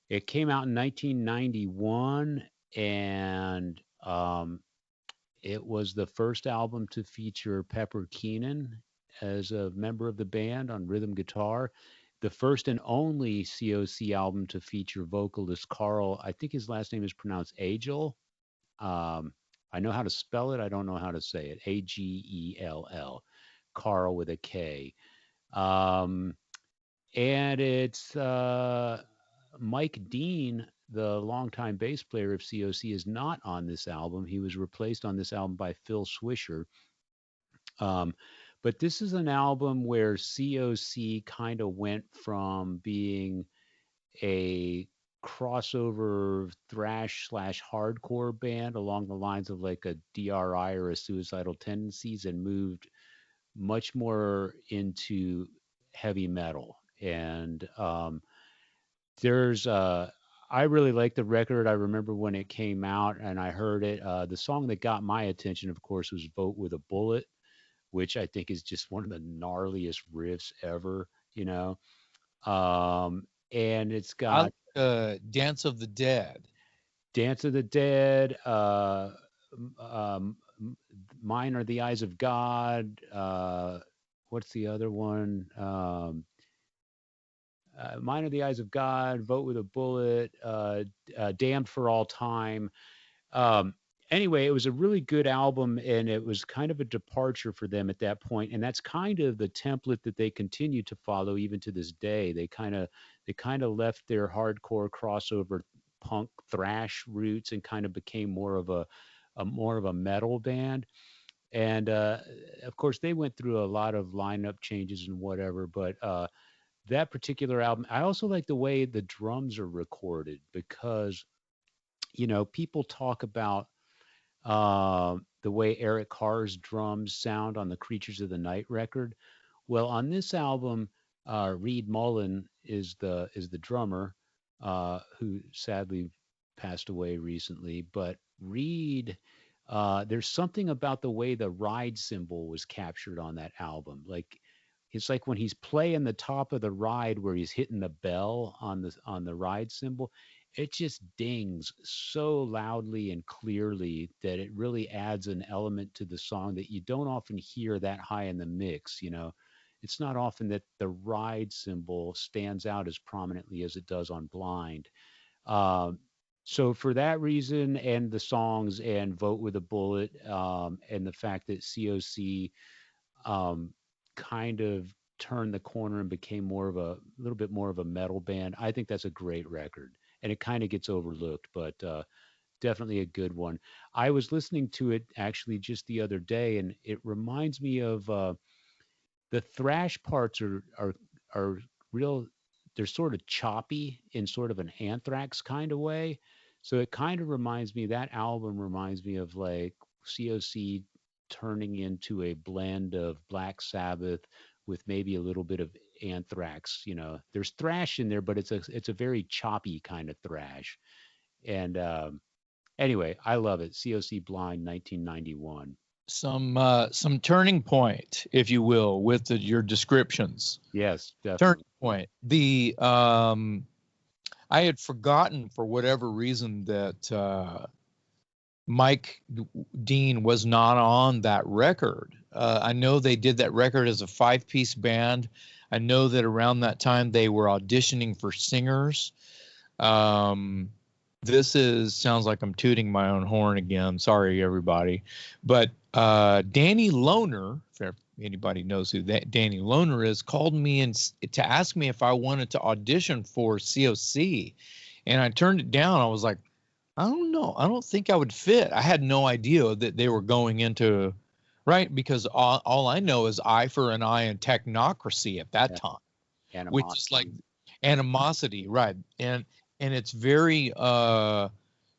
Speaker 1: it came out in 1991, and it was the first album to feature Pepper Keenan as a member of the band on rhythm guitar. The first and only COC album to feature vocalist Carl. I think his last name is pronounced Agel. I know how to spell it. I don't know how to say it. Agell. Carl with a K. And it's Mike Dean the longtime bass player of COC, is not on this album. He was replaced on this album by Phil Swisher. Um, but this is an album where COC kind of went from being a crossover thrash slash hardcore band along the lines of like a DRI or a Suicidal Tendencies, and moved much more into heavy metal. And there's I really like the record. I remember when it came out and I heard it. The song that got my attention, of course, was "Vote with a Bullet," which I think is just one of the gnarliest riffs ever. You know, and it's
Speaker 2: I
Speaker 1: got
Speaker 2: Dance of the Dead.
Speaker 1: "Dance of the Dead," um, "Mine Are the Eyes of God." What's the other one? "Mine Are the Eyes of God," "Vote with a Bullet," "Damned for All Time." Um, anyway, it was a really good album, and it was kind of a departure for them at that point. And that's kind of the template that they continue to follow even to this day. They kind of left their hardcore crossover punk thrash roots and kind of became more of a metal band. And of course, they went through a lot of lineup changes and whatever, but that particular album, I also like the way the drums are recorded, because people talk about the way Eric Carr's drums sound on the Creatures of the Night record. Well, on this album, Reed Mullen is the drummer, who sadly passed away recently. But Reed, there's something about the way the ride cymbal was captured on that album. Like, it's like when he's playing the top of the ride where he's hitting the bell on the ride cymbal, it just dings so loudly and clearly that it really adds an element to the song that you don't often hear that high in the mix. It's not often that the ride cymbal stands out as prominently as it does on Blind. Um, so for that reason, and the songs, and "Vote with a Bullet," and the fact that COC um, kind of turned the corner and became more of a little bit more of a metal band, I think that's a great record. And it kind of gets overlooked, but definitely a good one. I was listening to it actually just the other day, and it reminds me of the thrash parts are real. They're sort of choppy in sort of an Anthrax kind of way. So it kind of reminds me, that album reminds me of like COC turning into a blend of Black Sabbath with maybe a little bit of Anthrax. There's thrash in there, but it's a very choppy kind of thrash. And anyway, I love it. COC Blind, 1991.
Speaker 2: Some turning point, if you will, with your descriptions.
Speaker 1: Yes, definitely.
Speaker 2: Turning point. I had forgotten, for whatever reason, that Mike Dean was not on that record. I know they did that record as a 5-piece band. I know that around that time they were auditioning for singers. Sounds like I'm tooting my own horn again. Sorry, everybody. But Danny Lohner, if anybody knows who Danny Lohner is, called me to ask me if I wanted to audition for COC. And I turned it down. I was like, I don't know. I don't think I would fit. I had no idea that they were going into, right? Because all I know is Eye for an Eye and Technocracy at that time,
Speaker 1: Animosity.
Speaker 2: which is like Animosity, right? And it's very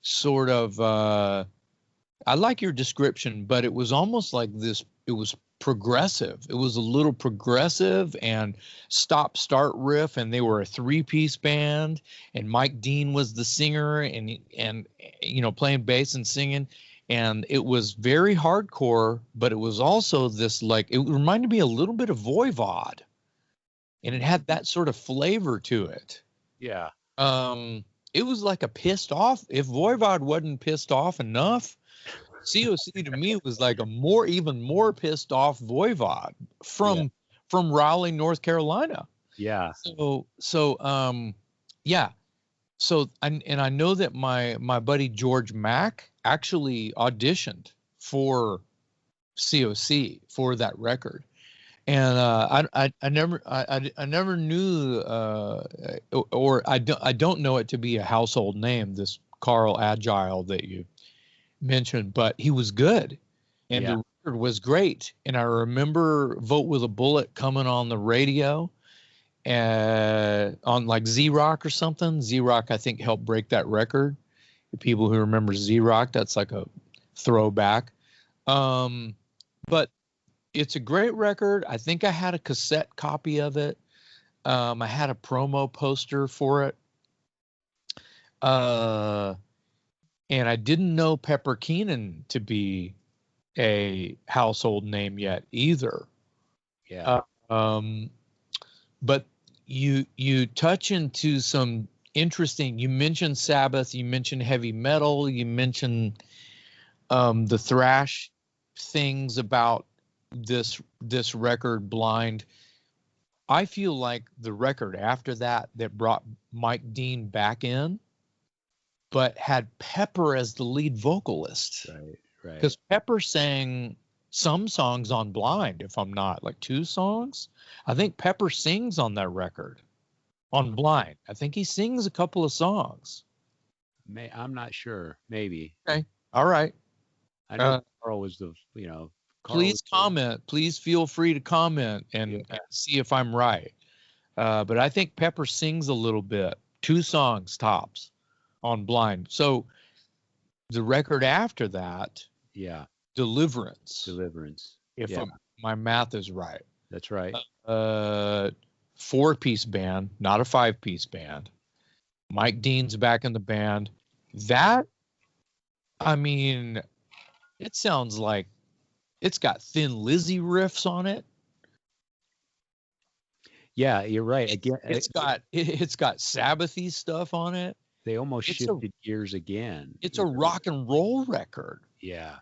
Speaker 2: sort of I like your description, but it was almost like this. It was progressive. It was a little progressive and stop-start riff, and they were a 3-piece band, and Mike Dean was the singer, and playing bass and singing, and it was very hardcore, but it was also this, like, it reminded me a little bit of Voivod, and it had that sort of flavor to it.
Speaker 1: Yeah.
Speaker 2: It was like a pissed off. If Voivod wasn't pissed off enough, COC to me was like even more pissed off Voivod from Raleigh, North Carolina.
Speaker 1: Yeah.
Speaker 2: Yeah. So I know that my buddy George Mack actually auditioned for COC for that record. And I never knew, or I don't know it to be a household name, this Carl Agile that you mentioned, but he was good, and
Speaker 1: Yeah.
Speaker 2: the record was great. And I remember Vote with a Bullet coming on the radio, on like Z-Rock or something. Z-Rock, I think, helped break that record. The people who remember Z-Rock, that's like a throwback. But it's a great record. I think I had a cassette copy of it. I had a promo poster for it. And I didn't know Pepper Keenan to be a household name yet either.
Speaker 1: Yeah.
Speaker 2: But you touch into some interesting, you mentioned Sabbath, you mentioned heavy metal, you mentioned the thrash things about this record, Blind. I feel like the record after that brought Mike Dean back in, but had Pepper as the lead vocalist.
Speaker 1: Right.
Speaker 2: Because Pepper sang some songs on Blind, if I'm not, like 2 songs. I think Pepper sings on that record on Blind. I think he sings a couple of songs.
Speaker 1: I'm not sure. Maybe.
Speaker 2: Okay. All right.
Speaker 1: I know Carl was
Speaker 2: please comment. Please feel free to comment and see if I'm right. But I think Pepper sings a little bit, 2 songs tops on Blind. So the record after that, Deliverance. If my math is right.
Speaker 1: That's right.
Speaker 2: 4-piece band, not a 5-piece band. Mike Dean's back in the band. That, I mean, it sounds like it's got Thin Lizzy riffs on it.
Speaker 1: Yeah, you're right. Again,
Speaker 2: it's got Sabbathy stuff on it.
Speaker 1: They almost shifted gears again.
Speaker 2: It's a rock and roll record.
Speaker 1: Yeah.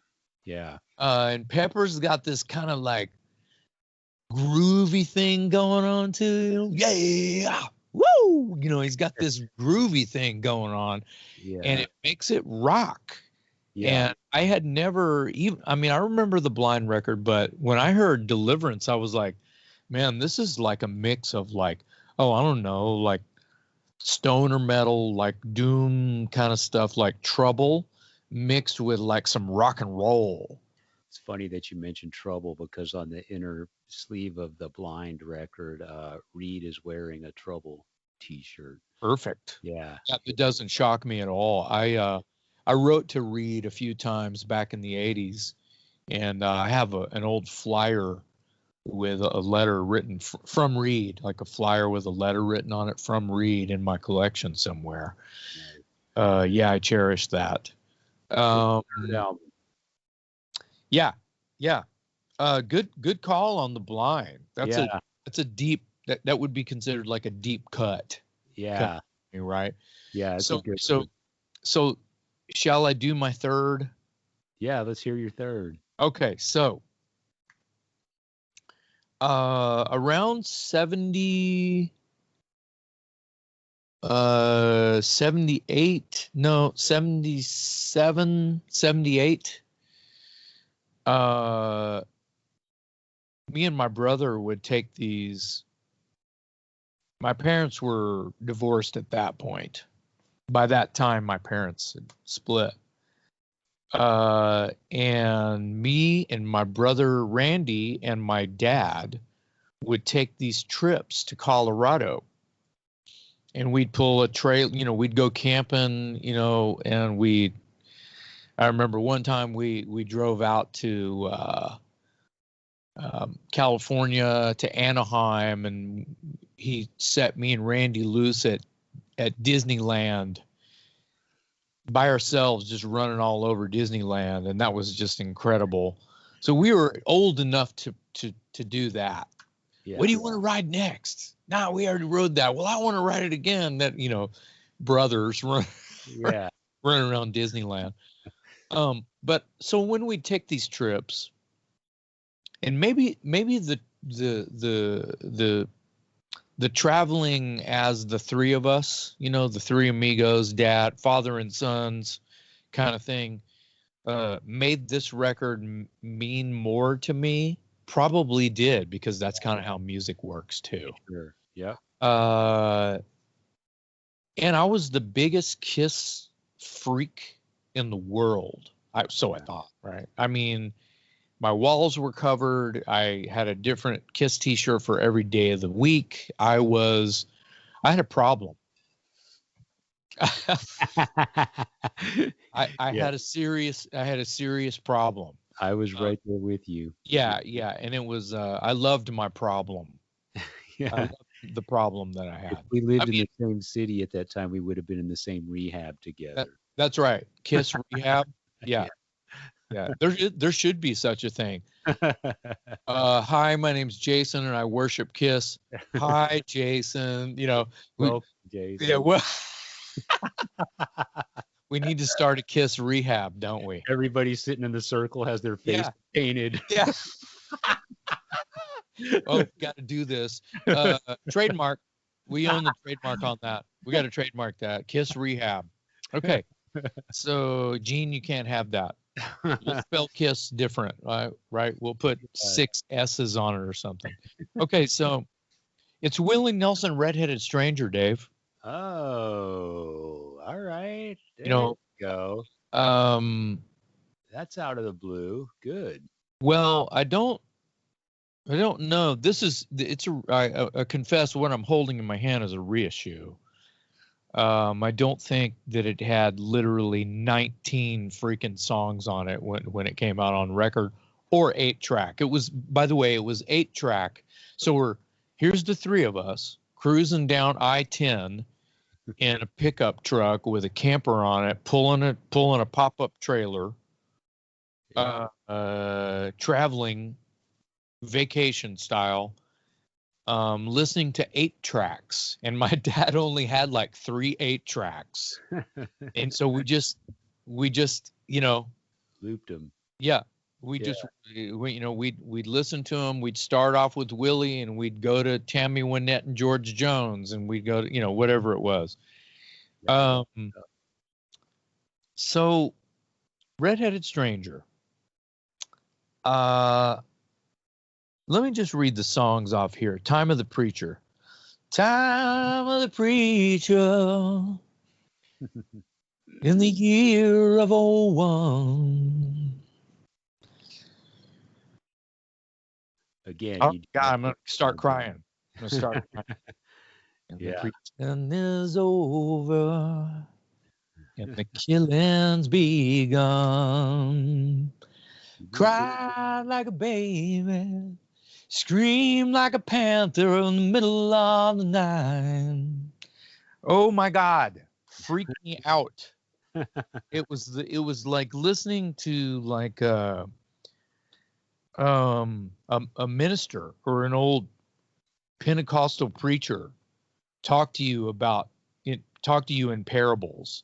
Speaker 2: And Pepper's got this kind of like groovy thing going on too. Yeah. Woo! He's got this groovy thing going on. Yeah. And it makes it rock. Yeah. And I had never even, I remember the Blind record, but when I heard Deliverance, I was like, man, this is like a mix of like, I don't know, like stoner metal, like doom kind of stuff, like Trouble mixed with like some rock and roll.
Speaker 1: It's funny that you mentioned Trouble, because on the inner sleeve of the Blind record, Reed is wearing a Trouble t-shirt.
Speaker 2: Perfect.
Speaker 1: Yeah.
Speaker 2: It doesn't shock me at all. I wrote to Reed a few times back in the 80s, and I have an old flyer with a letter written from Reed, like a flyer with a letter written on it from Reed in my collection somewhere. Yeah, I cherish that. Yeah. Good call on the Blind. That's a deep, that would be considered like a deep cut.
Speaker 1: Yeah.
Speaker 2: Right.
Speaker 1: Yeah.
Speaker 2: So shall I do my third?
Speaker 1: Yeah, let's hear your third.
Speaker 2: Okay, so around 78, 77, 78, me and my brother would take these. My parents were divorced at that point. By that time, my parents had split. And me and my brother Randy and my dad would take these trips to Colorado. And we'd pull a trail, we'd go camping, and I remember one time we drove out to California to Anaheim, and he set me and Randy loose at Disneyland by ourselves, just running all over Disneyland, and that was just incredible. So we were old enough to do that. Yeah. What do you want to ride next? No, we already rode that. Well, I want to ride it again. That, brothers running around Disneyland. But so when we take these trips, and maybe the traveling as the three of us, the three amigos, dad, father and sons kind of thing, made this record mean more to me probably did, because that's kind of how music works too.
Speaker 1: Sure. Yeah.
Speaker 2: And I was the biggest Kiss freak in the world. I thought, right? I mean, my walls were covered. I had a different Kiss t-shirt for every day of the week. I had a problem. I had a serious problem.
Speaker 1: I was right there with you.
Speaker 2: Yeah. And it was, I loved my problem.
Speaker 1: Yeah.
Speaker 2: I loved the problem that I had.
Speaker 1: If we lived in the same city at that time, we would have been in the same rehab together.
Speaker 2: That's right. Kiss rehab. Yeah. Yeah. There should be such a thing. Hi, my name's Jason and I worship Kiss. Hi, Jason.
Speaker 1: Well, Jason.
Speaker 2: Yeah, well, we need to start a Kiss rehab, don't we?
Speaker 1: Everybody sitting in the circle has their face painted.
Speaker 2: Yeah. Oh, we got to do this. Trademark. We own the trademark on that. We got to trademark that. Kiss rehab. Okay. So, Gene, you can't have that. We'll spell Kiss different, right? We'll put 6 S's on it or something. Okay, so it's Willie Nelson, Redheaded Stranger, Dave.
Speaker 1: Oh, all right. There
Speaker 2: you
Speaker 1: go. That's out of the blue. Good.
Speaker 2: Well, I don't know. I confess what I'm holding in my hand is a reissue. I don't think that it had literally 19 freaking songs on it when it came out on record, or 8-track. It was, by the way, 8-track. So here's the three of us cruising down I-10 in a pickup truck with a camper on it, pulling a pop-up trailer, traveling vacation style. Listening to 8-tracks, and my dad only had like 3 8-tracks, and so we just looped
Speaker 1: them.
Speaker 2: Yeah, we'd listen to them. We'd start off with Willie, and we'd go to Tammy Wynette and George Jones, and we'd go to whatever it was. So, Redheaded Stranger. Let me just read the songs off here. Time of the Preacher. Time of the Preacher. In the year of 01.
Speaker 1: Again.
Speaker 2: Oh, God, I'm going to start crying. And the preaching is over. And the killing's begun. Cry like a baby. Scream like a panther in the middle of the night. Oh my God, freak me out. It was like listening to like a minister or an old Pentecostal preacher talk to you in parables.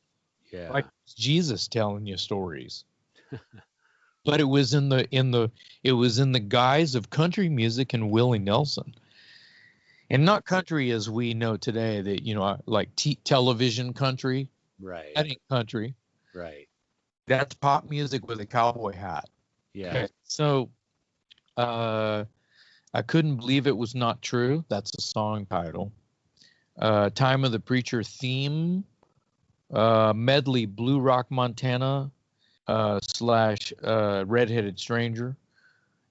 Speaker 1: Yeah.
Speaker 2: Like Jesus telling you stories. But it was in the guise of country music and Willie Nelson, and not country as we know today. That like television country.
Speaker 1: Right.
Speaker 2: That ain't country.
Speaker 1: Right.
Speaker 2: That's pop music with a cowboy hat.
Speaker 1: Yeah.
Speaker 2: Okay. So, I couldn't believe it was not true. That's the song title. Time of the Preacher theme. Medley, Blue Rock, Montana. / Redheaded Stranger,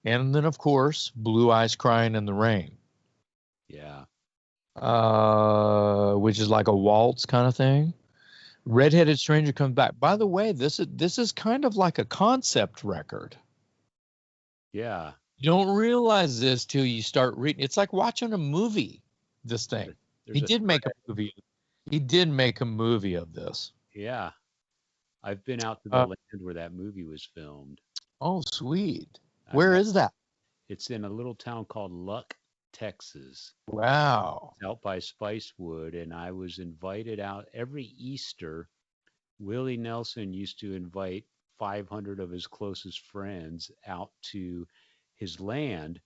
Speaker 2: and then of course Blue Eyes Crying in the Rain.
Speaker 1: Yeah.
Speaker 2: Which is like a waltz kind of thing. Redheaded Stranger comes back. By the way, this is kind of like a concept record.
Speaker 1: Yeah.
Speaker 2: You don't realize this till you start reading. It's like watching a movie. This thing. He did make a movie. He did make a movie of this.
Speaker 1: Yeah. I've been out to the land where that movie was filmed.
Speaker 2: Oh, sweet. Where is that?
Speaker 1: It's in a little town called Luck, Texas.
Speaker 2: Wow.
Speaker 1: It's out by Spicewood, and I was invited out every Easter. Willie Nelson used to invite 500 of his closest friends out to his land,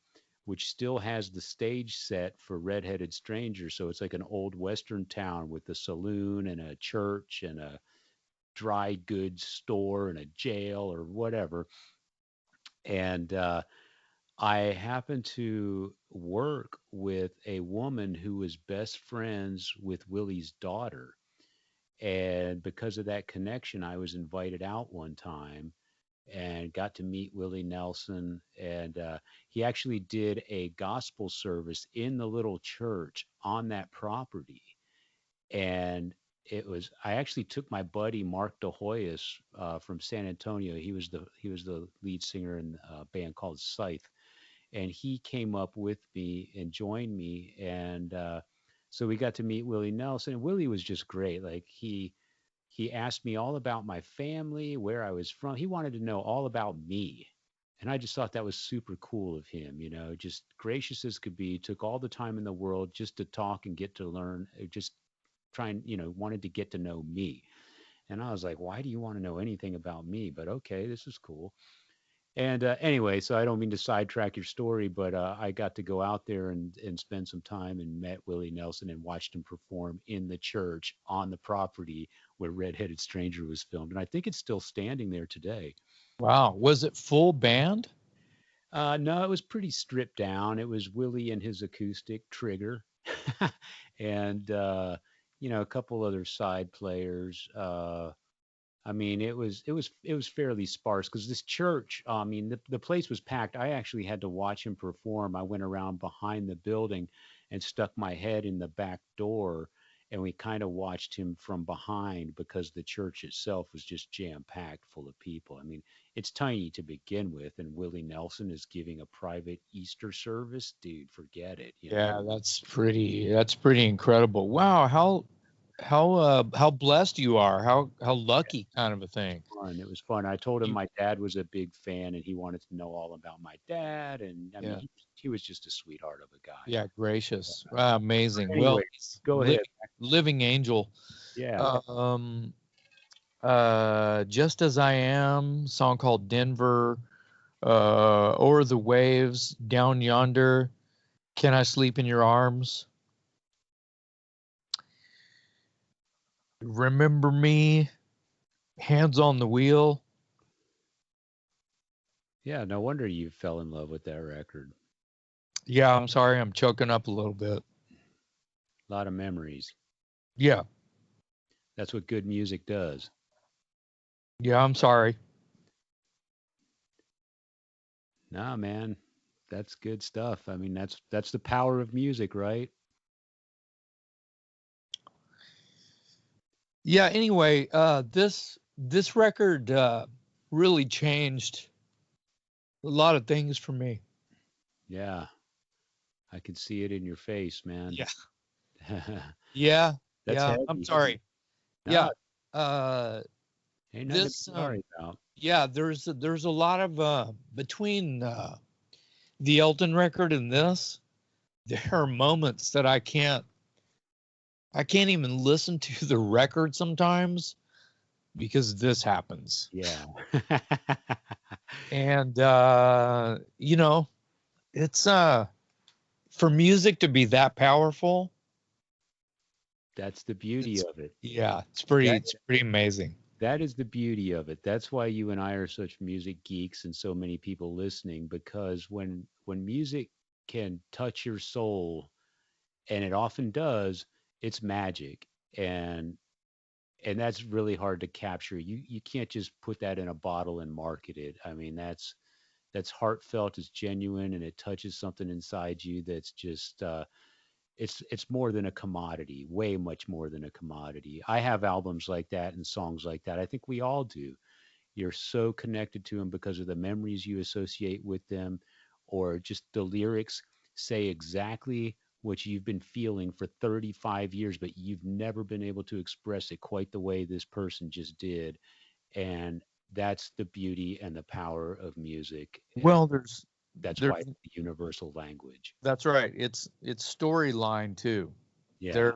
Speaker 1: which still has the stage set for Redheaded Stranger. So it's like an old Western town with a saloon and a church and a dry goods store and a jail or whatever. And I happened to work with a woman who was best friends with Willie's daughter. And because of that connection, I was invited out one time and got to meet Willie Nelson. And he actually did a gospel service in the little church on that property. And I actually took my buddy Mark DeHoyas from San Antonio. He was the lead singer in a band called Scythe, and he came up with me and joined me. And so we got to meet Willie Nelson. And Willie was just great. Like he asked me all about my family, where I was from. He wanted to know all about me. And I just thought that was super cool of him, just gracious as could be, took all the time in the world just to talk and get to learn, just trying, wanted to get to know me. And I was like, why do you want to know anything about me? But okay, this is cool. And anyway, so I don't mean to sidetrack your story, but I got to go out there and spend some time and met Willie Nelson and watched him perform in the church on the property where Redheaded Stranger was filmed. And I think it's still standing there today.
Speaker 2: Wow. Was it full band?
Speaker 1: No, it was pretty stripped down. It was Willie and his acoustic Trigger, and a couple other side players. I mean, it was fairly sparse because this church. I mean, the place was packed. I actually had to watch him perform. I went around behind the building and stuck my head in the back door, and we kind of watched him from behind because the church itself was just jam packed full of people. I mean, it's tiny to begin with, and Willie Nelson is giving a private Easter service. Dude, forget it.
Speaker 2: Yeah, that's pretty incredible. Wow, how blessed you are. How lucky kind of a thing.
Speaker 1: Fun. It was fun. I told him
Speaker 2: You,
Speaker 1: my dad was a big fan and he wanted to know all about my dad. And I mean,
Speaker 2: yeah.
Speaker 1: he was just a sweetheart of a guy.
Speaker 2: Yeah, gracious. Wow, amazing.
Speaker 1: Anyway,
Speaker 2: Well,
Speaker 1: go ahead.
Speaker 2: living angel.
Speaker 1: Yeah.
Speaker 2: Um Just as I am, song called Denver, O'er the Waves, Down Yonder, Can I Sleep in Your Arms? Remember Me, Hands on the Wheel.
Speaker 1: Yeah. No wonder you fell in love with that record.
Speaker 2: Yeah, I'm sorry, I'm choking up a little bit.
Speaker 1: A lot of memories.
Speaker 2: Yeah,
Speaker 1: That's what good music does.
Speaker 2: yeah, I'm sorry.
Speaker 1: Nah, man. That's good stuff. I mean, that's the power of music, right?
Speaker 2: Yeah, anyway, this record really changed a lot of things for me.
Speaker 1: Yeah. I can see it in your face, man.
Speaker 2: Yeah. Yeah,
Speaker 1: That's
Speaker 2: yeah, I'm
Speaker 1: heavy.
Speaker 2: sorry.
Speaker 1: No,
Speaker 2: Yeah. Uh
Speaker 1: ain't nothing to
Speaker 2: this
Speaker 1: be sorry about.
Speaker 2: Yeah, there's a lot of between the Elton record and this, there are moments that I can't even listen to the record sometimes because this happens.
Speaker 1: Yeah.
Speaker 2: And it's for music to be that powerful,
Speaker 1: That's the beauty
Speaker 2: it's
Speaker 1: of it.
Speaker 2: yeah,
Speaker 1: That
Speaker 2: it's pretty amazing.
Speaker 1: that is the beauty of it. That's why you and I are such music geeks and so many people listening, because when music can touch your soul, and it often does, it's magic. And and that's really hard to capture. You can't just put that in a bottle and market it. I mean, that's heartfelt, it's genuine, and it touches something inside you that's just it's more than a commodity, way much more than a commodity. I have albums like that and songs like that. I think we all do. You're so connected to them because of the memories you associate with them, or just the lyrics say exactly what you've been feeling for 35 years, but you've never been able to express it quite the way this person just did. And that's the beauty and the power of music. And
Speaker 2: Well,
Speaker 1: that's
Speaker 2: there's
Speaker 1: why it's the universal language.
Speaker 2: that's right. It's storyline too.
Speaker 1: Yeah.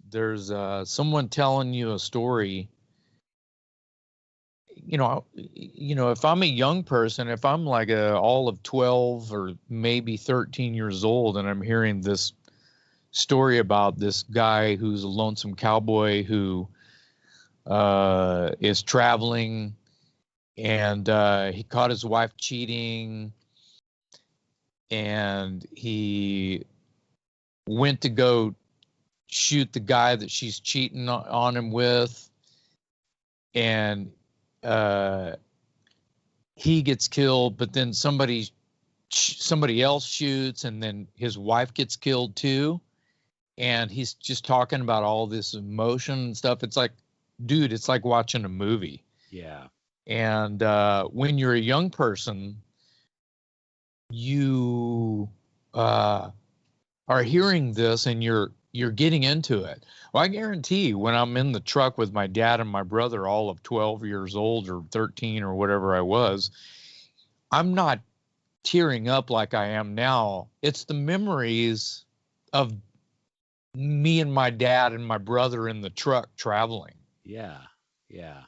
Speaker 2: There's someone telling you a story. If I'm a young person, if I'm like all of 12 or maybe 13 years old, and I'm hearing this story about this guy who's a lonesome cowboy who is traveling, and he caught his wife cheating, and he went to go shoot the guy that she's cheating on him with, and he gets killed, but then somebody else shoots, and then his wife gets killed too. And he's just talking about all this emotion and stuff. It's like, dude, it's like watching a movie.
Speaker 1: Yeah.
Speaker 2: And when you're a young person, you are hearing this and you're getting into it. Well, I guarantee when I'm in the truck with my dad and my brother, all of 12 years old or 13 or whatever I was, I'm not tearing up like I am now. It's the memories of me and my dad and my brother in the truck traveling.
Speaker 1: Yeah. Yeah.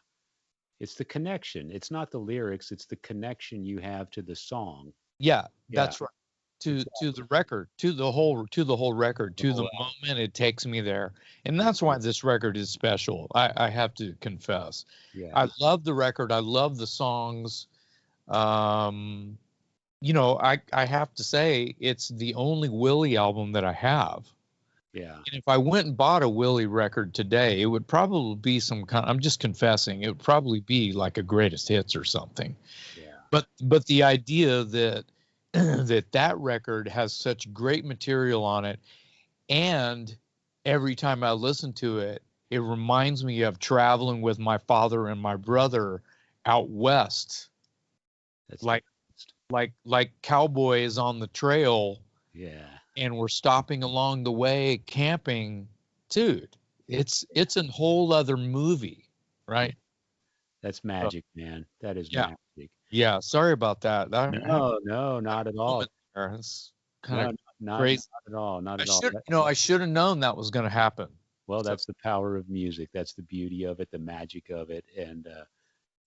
Speaker 1: It's the connection. It's not the lyrics. It's the connection you have to the song.
Speaker 2: Yeah,
Speaker 1: Yeah.
Speaker 2: that's right. To the record, to the whole record, to the moment it takes me there. And that's why this record is special. I have to confess.
Speaker 1: Yeah.
Speaker 2: I love the record. I love the songs. You know, I have to say it's the only Willie album that I have.
Speaker 1: Yeah.
Speaker 2: And if I went and bought a Willie record today, it would probably be some kind, I'm just confessing, it would probably be like a greatest hits or something.
Speaker 1: Yeah.
Speaker 2: But the idea that that record has such great material on it, and every time I listen to it, it reminds me of traveling with my father and my brother out west.
Speaker 1: That's
Speaker 2: like Cowboy is on the trail.
Speaker 1: Yeah.
Speaker 2: And we're stopping along the way camping. Dude, it's a whole other movie, right?
Speaker 1: That's magic, man. That is
Speaker 2: Yeah.
Speaker 1: magic.
Speaker 2: Yeah, sorry about that.
Speaker 1: No, not at all.
Speaker 2: It's kind of
Speaker 1: Not
Speaker 2: crazy.
Speaker 1: at all. Not at all.
Speaker 2: I should have known that was going to happen.
Speaker 1: Well, that's the power of music. That's the beauty of it, the magic of it, and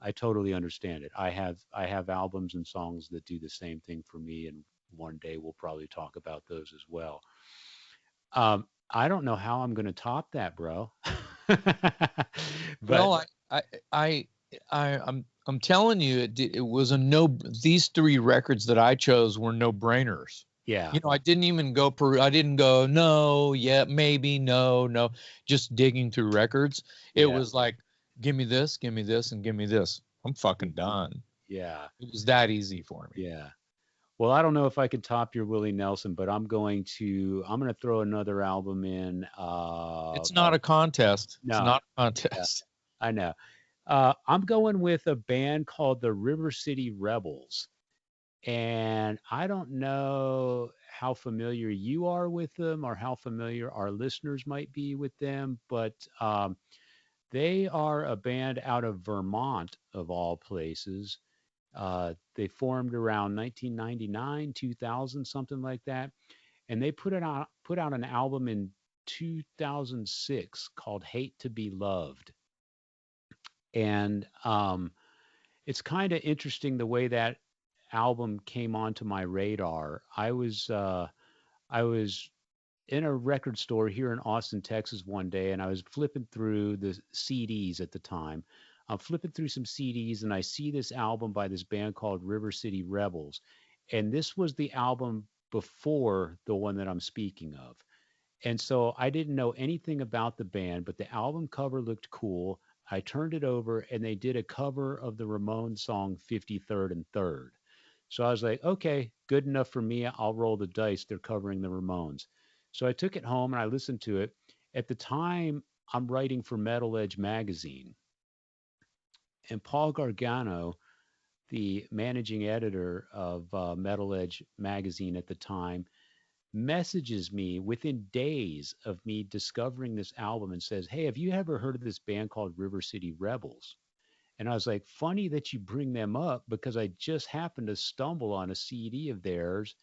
Speaker 1: I totally understand it. I have albums and songs that do the same thing for me, and one day we'll probably talk about those as well. I don't know how I'm going to top that, bro. But
Speaker 2: Well, I'm telling you, it was a no. These three records that I chose were no brainers.
Speaker 1: yeah,
Speaker 2: You know, I didn't even go I didn't go, no, yeah, maybe, no, just digging through records. It was like, give me this, and give me this. I'm fucking done.
Speaker 1: yeah,
Speaker 2: It was that easy for me.
Speaker 1: yeah. Well, I don't know if I could top your Willie Nelson, but I'm going to throw another album in.
Speaker 2: It's not a contest.
Speaker 1: No,
Speaker 2: it's not a contest.
Speaker 1: I know. I'm going with a band called the River City Rebels. And I don't know how familiar you are with them or how familiar our listeners might be with them, but they are a band out of Vermont, of all places. They formed around 1999, 2000, something like that, and they put out an album in 2006 called "Hate to Be Loved," and it's kind of interesting the way that album came onto my radar. I was in a record store here in Austin, Texas one day, and I was flipping through the CDs at the time. I'm flipping through some CDs, and I see this album by this band called River City Rebels, and this was the album before the one that I'm speaking of. And so I didn't know anything about the band, but the album cover looked cool. I turned it over and they did a cover of the Ramones song 53rd and 3rd. So I was like, okay, good enough for me. I'll roll the dice. They're covering the Ramones. So I took it home and I listened to it. At the time, I'm writing for Metal Edge magazine. And Paul Gargano, the managing editor of Metal Edge magazine at the time, messages me within days of me discovering this album and says, "Hey, have you ever heard of this band called River City Rebels?" And I was like, "Funny that you bring them up because I just happened to stumble on a CD of theirs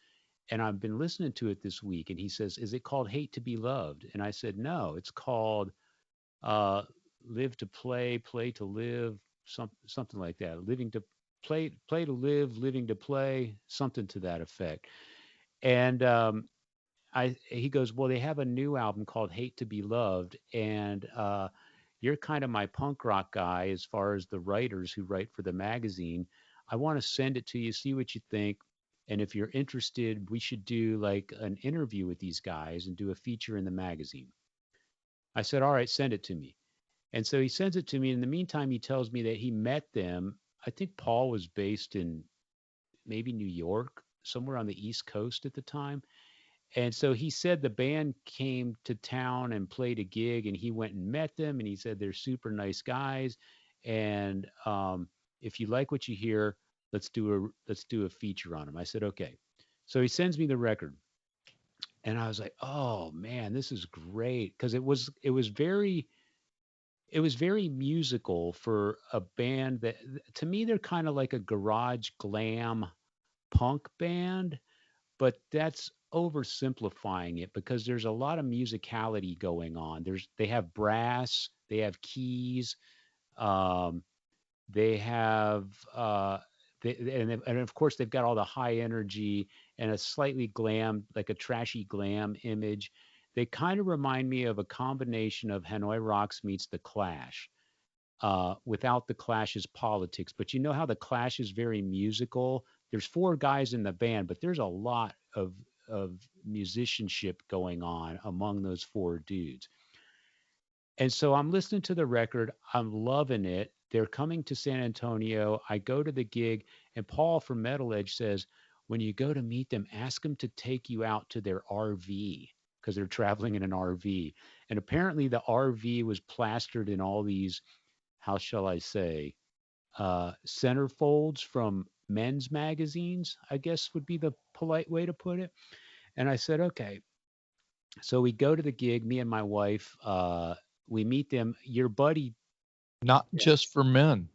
Speaker 1: and I've been listening to it this week." And he says, "Is it called Hate to Be Loved?" And I said, "No, it's called uh, Live to Play, Play to Live, something like that. Living to Play to Live, Living to Play, something to that effect." And he goes, "Well, they have a new album called Hate to Be Loved, and you're kind of my punk rock guy as far as the writers who write for the magazine. I want to send it to you, see what you think. And if you're interested, we should do like an interview with these guys and do a feature in the magazine. I said, all right, send it to me. And so he sends it to me. In the meantime, he tells me that he met them. I think Paul was based in maybe New York, somewhere on the East Coast at the time. And so he said the band came to town and played a gig, and he went and met them. And he said they're super nice guys. And if you like what you hear, let's do a feature on them. I said okay. So he sends me the record, and I was like, oh man, this is great because it was very musical for a band that to me they're kind of like a garage glam punk band, but that's oversimplifying it because there's a lot of musicality going on. They have brass, they have keys, um, they have and of course they've got all the high energy and a slightly glam, like a trashy glam image. They kind of remind me of a combination of Hanoi Rocks meets The Clash, without the Clash's politics. But you know how the Clash is very musical. There's four guys in the band, but there's a lot of musicianship going on among those four dudes. And so I'm listening to the record. I'm loving it. They're coming to San Antonio. I go to the gig, and Paul from Metal Edge says, when you go to meet them, ask them to take you out to their RV because they're traveling in an RV. And apparently, the RV was plastered in all these, how shall I say, centerfolds from men's magazines, I guess would be the polite way to put it. And I said, okay. So we go to the gig, me and my wife. We meet them. Your buddy,
Speaker 2: Not
Speaker 1: yeah,
Speaker 2: just for men.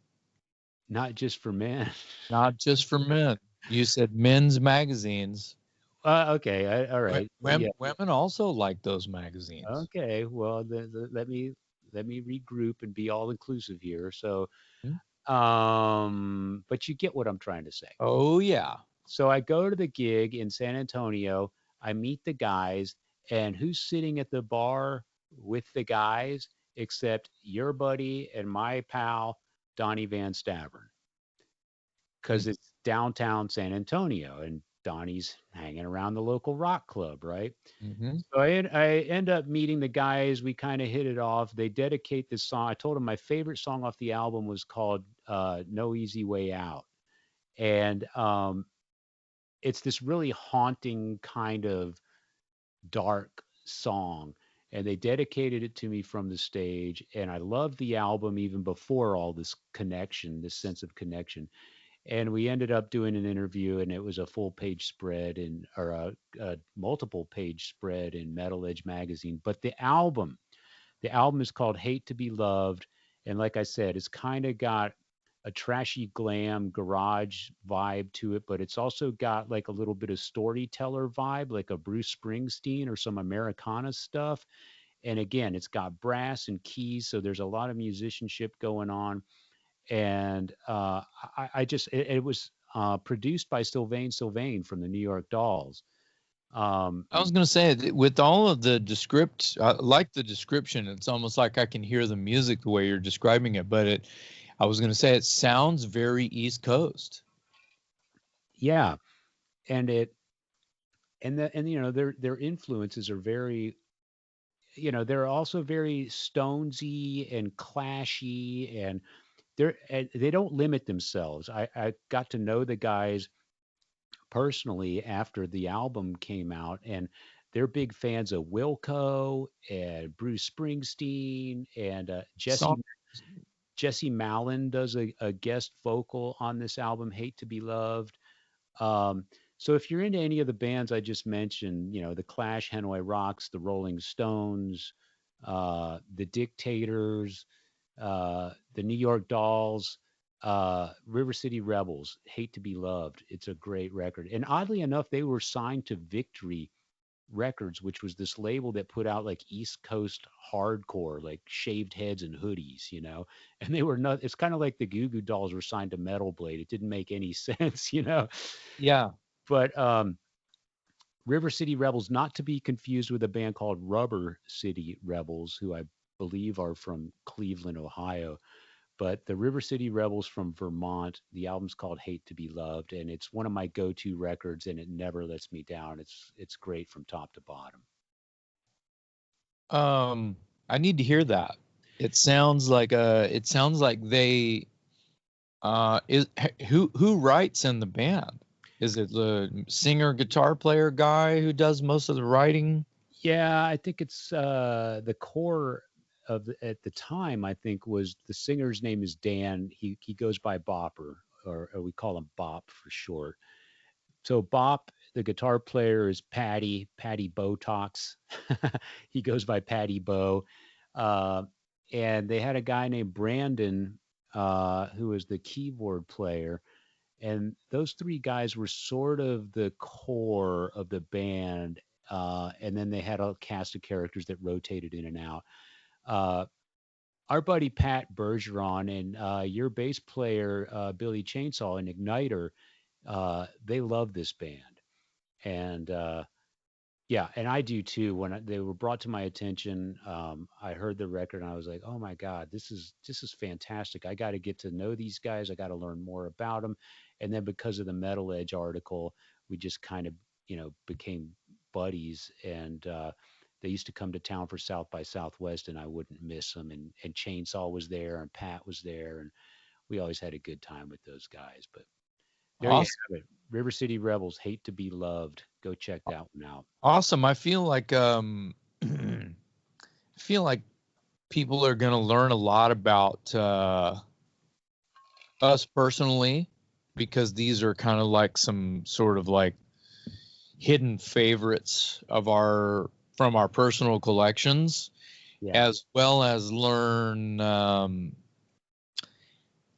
Speaker 1: not just for men.
Speaker 2: Not just for men. You said men's magazines.
Speaker 1: Okay, all right. Yeah.
Speaker 2: Women also like those magazines.
Speaker 1: Okay. Well, let me regroup and be all inclusive here. So,
Speaker 2: Hmm?
Speaker 1: but you get what I'm trying to say.
Speaker 2: Oh yeah.
Speaker 1: So I go to the gig in San Antonio. I meet the guys, and who's sitting at the bar with the guys except your buddy and my pal, Donnie Van Stavern, because it's downtown San Antonio, and Donnie's hanging around the local rock club, right?
Speaker 2: Mm-hmm.
Speaker 1: So I end up meeting the guys. We kind of hit it off. They dedicate this song. I told them my favorite song off the album was called "No Easy Way Out," and it's this really haunting kind of dark song. And they dedicated it to me from the stage. And I loved the album even before all this connection, this sense of connection. And we ended up doing an interview, and it was a full page spread or a multiple page spread in Metal Edge magazine. But the album is called Hate to Be Loved. And like I said, it's kind of got a trashy glam garage vibe to it, but it's also got like a little bit of storyteller vibe, like a Bruce Springsteen or some Americana stuff. And again, it's got brass and keys, so there's a lot of musicianship going on. And I just it was produced by Sylvain from the New York Dolls. Um,
Speaker 2: I was going to say with all of the I like the description. It's almost like I can hear the music the way you're describing it. I was going to say it sounds very East Coast.
Speaker 1: yeah, and it and their influences are very, they're also very stonesy and clashy, and they don't limit themselves. I got to know the guys personally after the album came out, and they're big fans of Wilco and Bruce Springsteen, and
Speaker 2: Song.
Speaker 1: Jesse Malin does a guest vocal on this album, Hate to Be Loved. Um, so if you're into any of the bands I just mentioned, the Clash, Hanoi Rocks, the Rolling Stones, the Dictators, the New York Dolls, River City Rebels, Hate to Be Loved. It's a great record. And oddly enough, they were signed to Victory Records, which was this label that put out like East Coast hardcore, like shaved heads and hoodies. And they were not, it's kind of like the Goo Goo Dolls were signed to Metal Blade. It didn't make any sense.
Speaker 2: Yeah.
Speaker 1: But River City Rebels, not to be confused with a band called Rubber City Rebels, who I believe are from Cleveland, Ohio. But the River City Rebels from Vermont, the album's called Hate to Be Loved, and it's one of my go-to records, and it never lets me down. It's great from top to bottom.
Speaker 2: I need to hear that. It sounds like they is who writes in the band? Is it the singer guitar player guy who does most of the writing?
Speaker 1: Yeah, I think it's the core of at the time. I think was the singer's name is Dan. He goes by Bopper, or we call him Bop for short. So Bop, the guitar player, is Patty Botox. He goes by Patty Bo. Uh, and they had a guy named Brandon who was the keyboard player. And those three guys were sort of the core of the band. And then they had a cast of characters that rotated in and out. Uh, our buddy Pat Bergeron and your bass player, Billy Chainsaw and Igniter, they love this band. And yeah, and I do too. When they were brought to my attention, I heard the record and I was like, "Oh my God, this is fantastic! I got to get to know these guys. I got to learn more about them." And then because of the Metal Edge article, we just kind of became buddies. And they used to come to town for South by Southwest, and I wouldn't miss them. And Chainsaw was there, and Pat was there, and we always had a good time with those guys. But there you
Speaker 2: Awesome.
Speaker 1: have it. River City Rebels, Hate to Be Loved. Go check that one out.
Speaker 2: Awesome. I feel like feel like people are going to learn a lot about us personally, because these are kind of like some sort of like hidden favorites of our from our personal collections,
Speaker 1: Yeah.
Speaker 2: as well as learn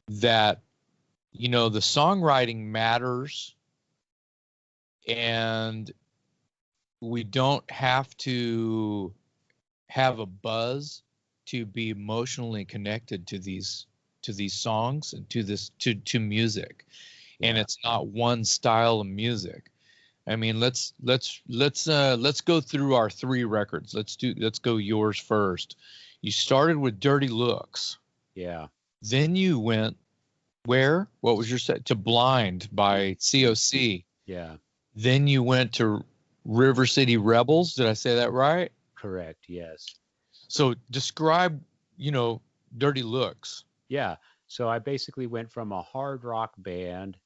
Speaker 2: that the songwriting matters, and we don't have to have a buzz to be emotionally connected to these songs and to music. And
Speaker 1: Yeah.
Speaker 2: it's not one style of music. I mean, let's go through our three records. Let's go yours first. You started with Dirty Looks.
Speaker 1: Yeah.
Speaker 2: Then you went where? What was your set? To Blind by COC.
Speaker 1: Yeah.
Speaker 2: Then you went to River City Rebels. Did I say that right?
Speaker 1: Correct. Yes.
Speaker 2: So describe, Dirty Looks.
Speaker 1: Yeah. So I basically went from a hard rock band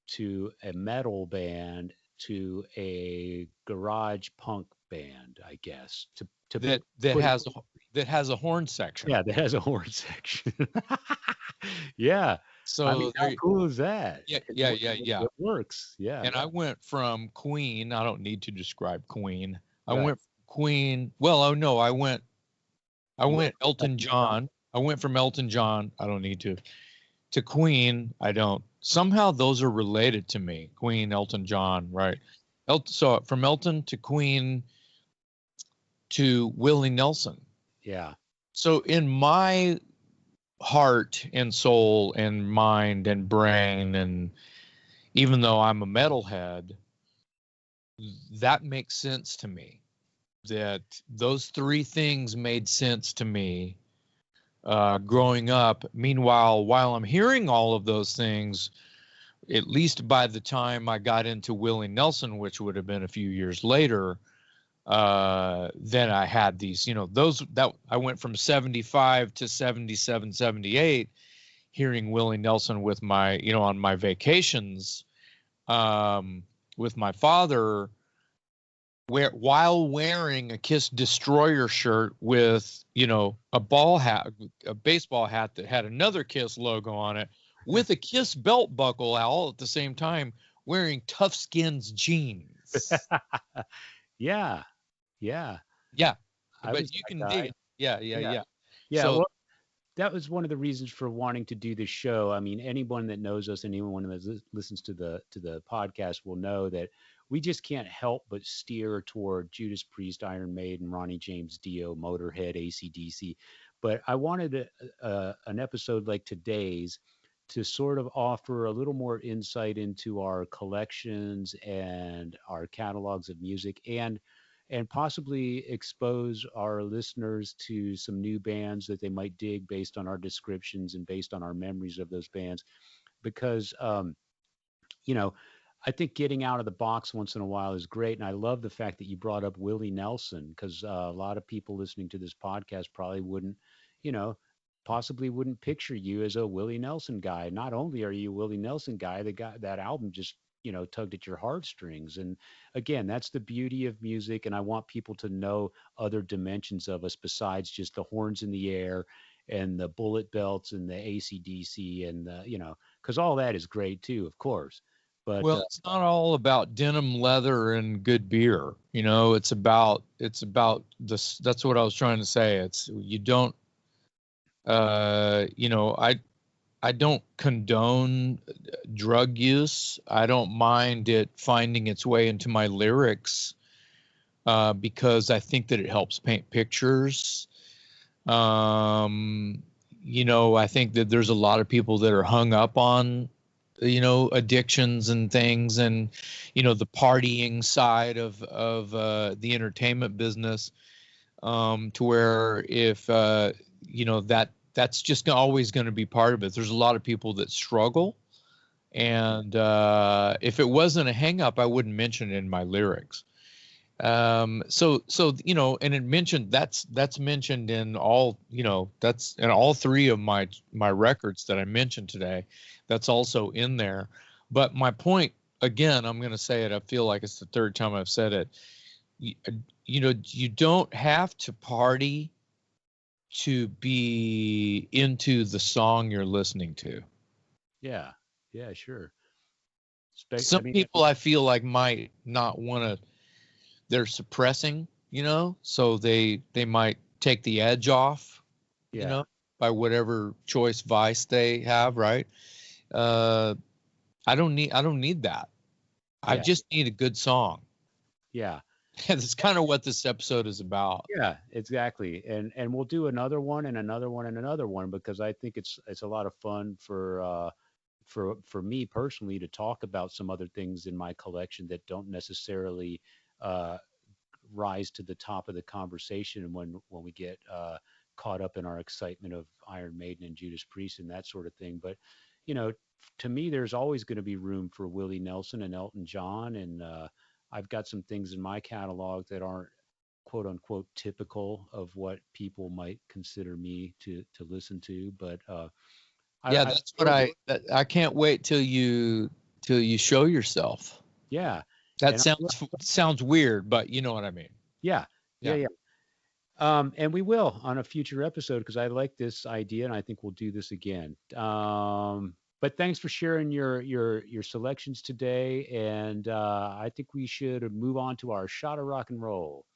Speaker 1: to a metal band to a garage punk band, I guess. To
Speaker 2: that that
Speaker 1: put it,
Speaker 2: has a that has a horn section.
Speaker 1: yeah, that has a horn section. Yeah. I mean,
Speaker 2: So
Speaker 1: how
Speaker 2: there,
Speaker 1: cool is that?
Speaker 2: yeah,
Speaker 1: It,
Speaker 2: yeah, yeah, yeah.
Speaker 1: it works. Yeah.
Speaker 2: And I went from Queen. I don't need to describe Queen. I
Speaker 1: Right.
Speaker 2: went from Queen. Well, oh no, I
Speaker 1: Yeah.
Speaker 2: went Elton John. I went from Elton John. I don't need to Queen. I don't. Somehow those are related to me. Queen, Elton John, right? So from Elton to Queen to Willie Nelson.
Speaker 1: Yeah.
Speaker 2: So in my heart and soul and mind and brain, and even though I'm a metalhead, that makes sense to me. That those three things made sense to me growing up. Meanwhile, while I'm hearing all of those things, at least by the time I got into Willie Nelson, which would have been a few years later, then I had these, those that I went from 75 to 77, 78, hearing Willie Nelson with my, on my vacations, with my father, while wearing a Kiss Destroyer shirt with, a ball hat, a baseball hat that had another Kiss logo on it, with a Kiss belt buckle all at the same time, wearing Tough Skins jeans.
Speaker 1: Yeah. Yeah.
Speaker 2: Yeah,
Speaker 1: I was
Speaker 2: but you
Speaker 1: that
Speaker 2: can dig
Speaker 1: guy.
Speaker 2: it. Yeah, yeah,
Speaker 1: Yeah.
Speaker 2: yeah.
Speaker 1: Yeah.
Speaker 2: So
Speaker 1: Well, that was one of the reasons for wanting to do this show. I mean, anyone that knows us, anyone that listens to the podcast will know that we just can't help but steer toward Judas Priest, Iron Maiden, Ronnie James Dio, Motorhead, AC/DC. But I wanted an episode like today's to sort of offer a little more insight into our collections and our catalogs of music, and and possibly expose our listeners to some new bands that they might dig based on our descriptions and based on our memories of those bands. Because, you know, I think getting out of the box once in a while is great. And I love the fact that you brought up Willie Nelson, because a lot of people listening to this podcast probably wouldn't, you know, possibly wouldn't picture you as a Willie Nelson guy. Not only are you a Willie Nelson guy, the guy, that album just, tugged at your heartstrings. And again, that's the beauty of music. And I want people to know other dimensions of us besides just the horns in the air and the bullet belts and the ACDC and the, because all that is great too, of course. But
Speaker 2: Well, it's not all about denim leather and good beer. It's about this. That's what I was trying to say. It's you don't. I don't condone drug use. I don't mind it finding its way into my lyrics because I think that it helps paint pictures. I think that there's a lot of people that are hung up on, addictions and things, and the partying side of the entertainment business, to where if that's just always going to be part of it. There's a lot of people that struggle, and if it wasn't a hang up, I wouldn't mention it in my lyrics. And it mentioned that's mentioned in all, that's in all three of my records that I mentioned today. That's also in there. But my point, again, I'm going to say it, I feel like it's the third time I've said it. You don't have to party to be into the song you're listening to.
Speaker 1: yeah, yeah, sure.
Speaker 2: Some people I feel like might not want to, they're suppressing, so they might take the edge off,
Speaker 1: yeah,
Speaker 2: by whatever choice vice they have, right? uh I don't need that. I
Speaker 1: yeah,
Speaker 2: just need a good song.
Speaker 1: yeah,
Speaker 2: That's kind of what this episode is about.
Speaker 1: yeah, exactly. And we'll do another one and another one and another one, because I think it's a lot of fun for me personally to talk about some other things in my collection that don't necessarily uh rise to the top of the conversation when we get caught up in our excitement of Iron Maiden and Judas Priest and that sort of thing. But you know, to me, there's always going to be room for Willie Nelson and Elton John, and I've got some things in my catalog that aren't quote unquote typical of what people might consider me to listen to. But
Speaker 2: Yeah,
Speaker 1: I
Speaker 2: that's what I can't wait till you show yourself.
Speaker 1: yeah,
Speaker 2: That
Speaker 1: and
Speaker 2: sounds weird, but you know what I mean.
Speaker 1: yeah, yeah,
Speaker 2: Yeah.
Speaker 1: yeah. And we will on a future episode, because I like this idea and I think we'll do this again. But thanks for sharing your selections today, and I think we should move on to our shot of rock and roll.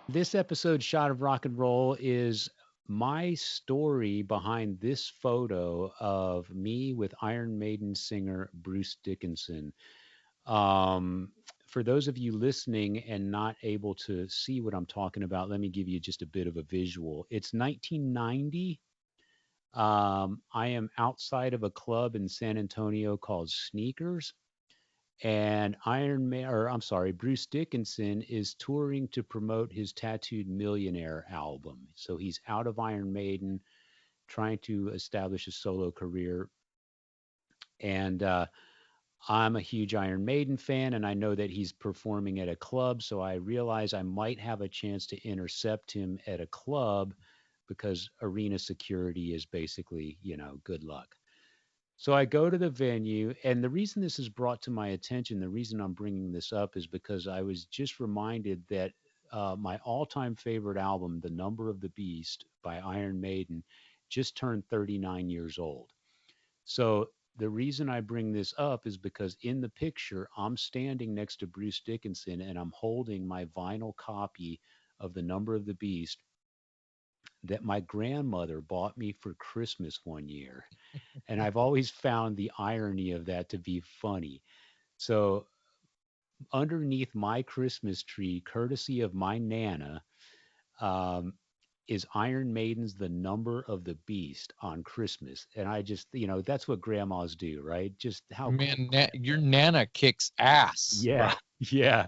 Speaker 1: This episode's shot of rock and roll is my story behind this photo of me with Iron Maiden singer Bruce Dickinson. Um, for those of you listening and not able to see what I'm talking about, let me give you just a bit of a visual. It's 1990. I am outside of a club in San Antonio called Sneakers, and Bruce Dickinson is touring to promote his Tattooed Millionaire album. So he's out of Iron Maiden, trying to establish a solo career, and I'm a huge Iron Maiden fan, and I know that he's performing at a club. So I realize I might have a chance to intercept him at a club, because arena security is basically, good luck. So I go to the venue, and the reason this is brought to my attention, the reason I'm bringing this up, is because I was just reminded that my all time favorite album, The Number of the Beast by Iron Maiden, just turned 39 years old. So the reason I bring this up is because in the picture, I'm standing next to Bruce Dickinson and I'm holding my vinyl copy of The Number of the Beast that my grandmother bought me for Christmas one year. And I've always found the irony of that to be funny. So underneath my Christmas tree, courtesy of my Nana, um, is Iron Maiden's The Number of the Beast on Christmas. And I just, that's what grandmas do, right? Just how cool.
Speaker 2: Man, your nana kicks ass,
Speaker 1: Yeah.
Speaker 2: bro.
Speaker 1: Yeah.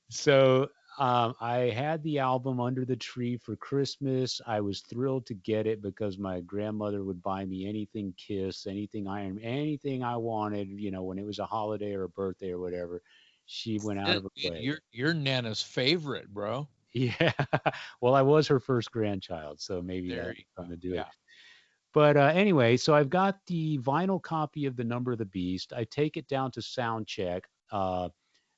Speaker 1: So I had the album under the tree for Christmas. I was thrilled to get it because my grandmother would buy me anything Kiss, anything Iron, anything I wanted. You know, when it was a holiday or a birthday or whatever, she went out of her way.
Speaker 2: You're Nana's favorite, bro.
Speaker 1: Yeah. Well, I was her first grandchild, so maybe that
Speaker 2: There
Speaker 1: had
Speaker 2: you go.
Speaker 1: something to do with
Speaker 2: Yeah.
Speaker 1: it. But anyway, so I've got the vinyl copy of The Number of the Beast. I take it down to sound check.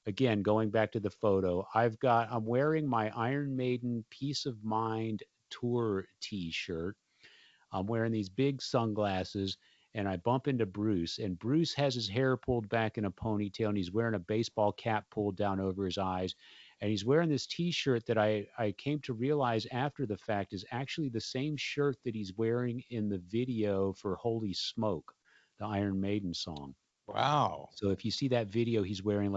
Speaker 1: Again, going back to the photo, I'm wearing my Iron Maiden Peace of Mind tour t-shirt. I'm wearing these big sunglasses and I bump into Bruce, and Bruce has his hair pulled back in a ponytail and he's wearing a baseball cap pulled down over his eyes. And he's wearing this t-shirt that I came to realize after the fact is actually the same shirt that he's wearing in the video for Holy Smoke, the Iron Maiden song.
Speaker 2: Wow.
Speaker 1: So if you see that video, he's wearing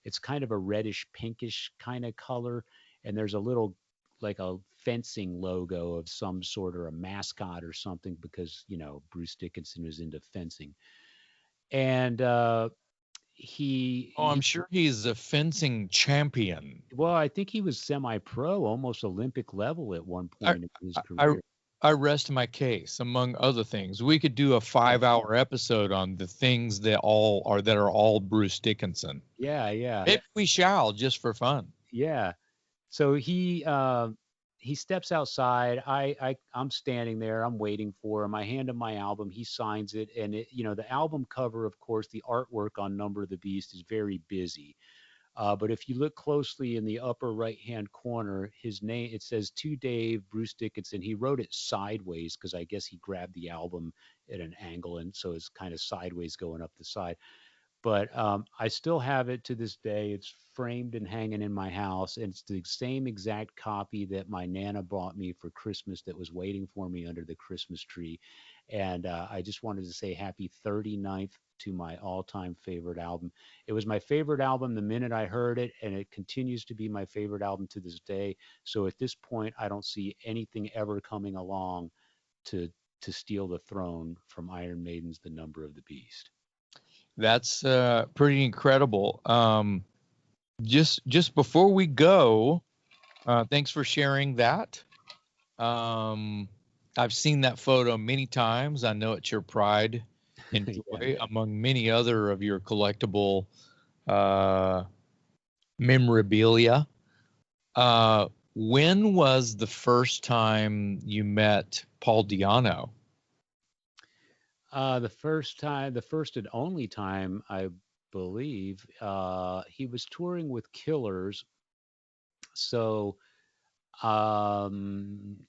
Speaker 1: it's kind of a reddish pinkish kind of color, and there's a little like a fencing logo of some sort or a mascot or something because Bruce Dickinson was into fencing, and
Speaker 2: Oh, I'm
Speaker 1: he
Speaker 2: sure he's a fencing champion.
Speaker 1: well, I think he was semi-pro, almost Olympic level at one
Speaker 2: I,
Speaker 1: point in his
Speaker 2: I,
Speaker 1: career.
Speaker 2: I rest my case. Among other things, we could do a 5-hour episode on the things that are all Bruce Dickinson.
Speaker 1: Yeah, yeah,
Speaker 2: Maybe we shall, just for fun.
Speaker 1: yeah. So he steps outside. I'm standing there. I'm waiting for him. I hand him my album. He signs it, and the album cover, of course, the artwork on Number of the Beast is very busy. But if you look closely in the upper right hand corner, his name it says to Dave Bruce Dickinson. He wrote it sideways because I guess he grabbed the album at an angle, and so it's kind of sideways going up the side. But I still have it to this day. It's framed and hanging in my house, and it's the same exact copy that my Nana bought me for Christmas that was waiting for me under the Christmas tree. And I just wanted to say happy 39th to my all-time favorite album. It was my favorite album the minute I heard it, and it continues to be my favorite album to this day. So at this point, I don't see anything ever coming along to steal the throne from Iron Maiden's The Number of the Beast.
Speaker 2: That's pretty incredible. Just before we go, thanks for sharing that. I've seen that photo many times. I know it's your pride and joy
Speaker 1: Yeah.
Speaker 2: among many other of your collectible uh, memorabilia. When was the first time you met Paul Diano?
Speaker 1: The first and only time I believe, he was touring with Killers. So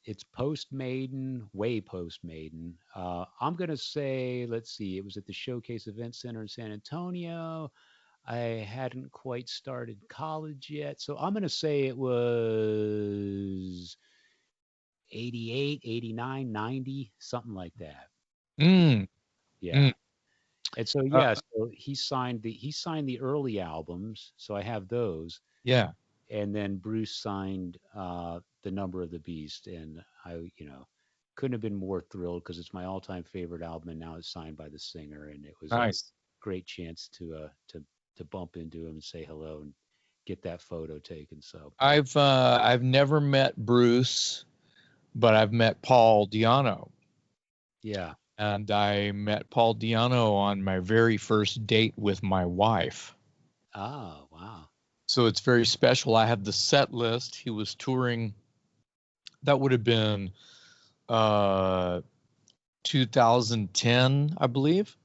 Speaker 1: it's post Maiden, way post Maiden. I'm gonna say, let's see, it was at the Showcase Event Center in San Antonio. I hadn't quite started college yet, so I'm gonna say it was 88, 89, 90, something like that.
Speaker 2: Mm,
Speaker 1: Yeah.
Speaker 2: mm,
Speaker 1: And so
Speaker 2: uh,
Speaker 1: yeah, so he signed the early albums, so I have those.
Speaker 2: yeah,
Speaker 1: And then Bruce signed The Number of the Beast, and I couldn't have been more thrilled because it's my all-time favorite album, and now it's signed by the singer, and it was a
Speaker 2: nice.
Speaker 1: great chance to bump into him and say hello and get that photo taken. So
Speaker 2: I've never met Bruce, but I've met Paul Diano.
Speaker 1: yeah.
Speaker 2: And I met Paul Diano on my very first date with my wife.
Speaker 1: Oh wow.
Speaker 2: So it's very special. I have the set list. He was touring. That would have been uh, 2010, I believe.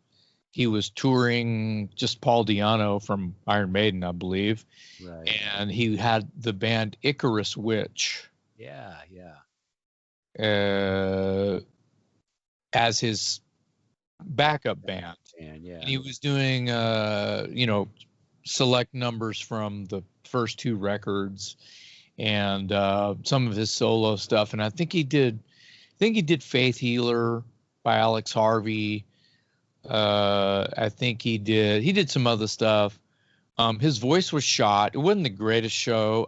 Speaker 2: He was touring just Paul Diano from Iron Maiden, I believe.
Speaker 1: Right.
Speaker 2: And he had the band Icarus Witch
Speaker 1: Yeah, yeah.
Speaker 2: uh, as his backup band.
Speaker 1: And yeah.
Speaker 2: And he was doing, select numbers from the first two records and some of his solo stuff. And I think he did Faith Healer by Alex Harvey. I think he did some other stuff. His voice was shot. It wasn't the greatest show.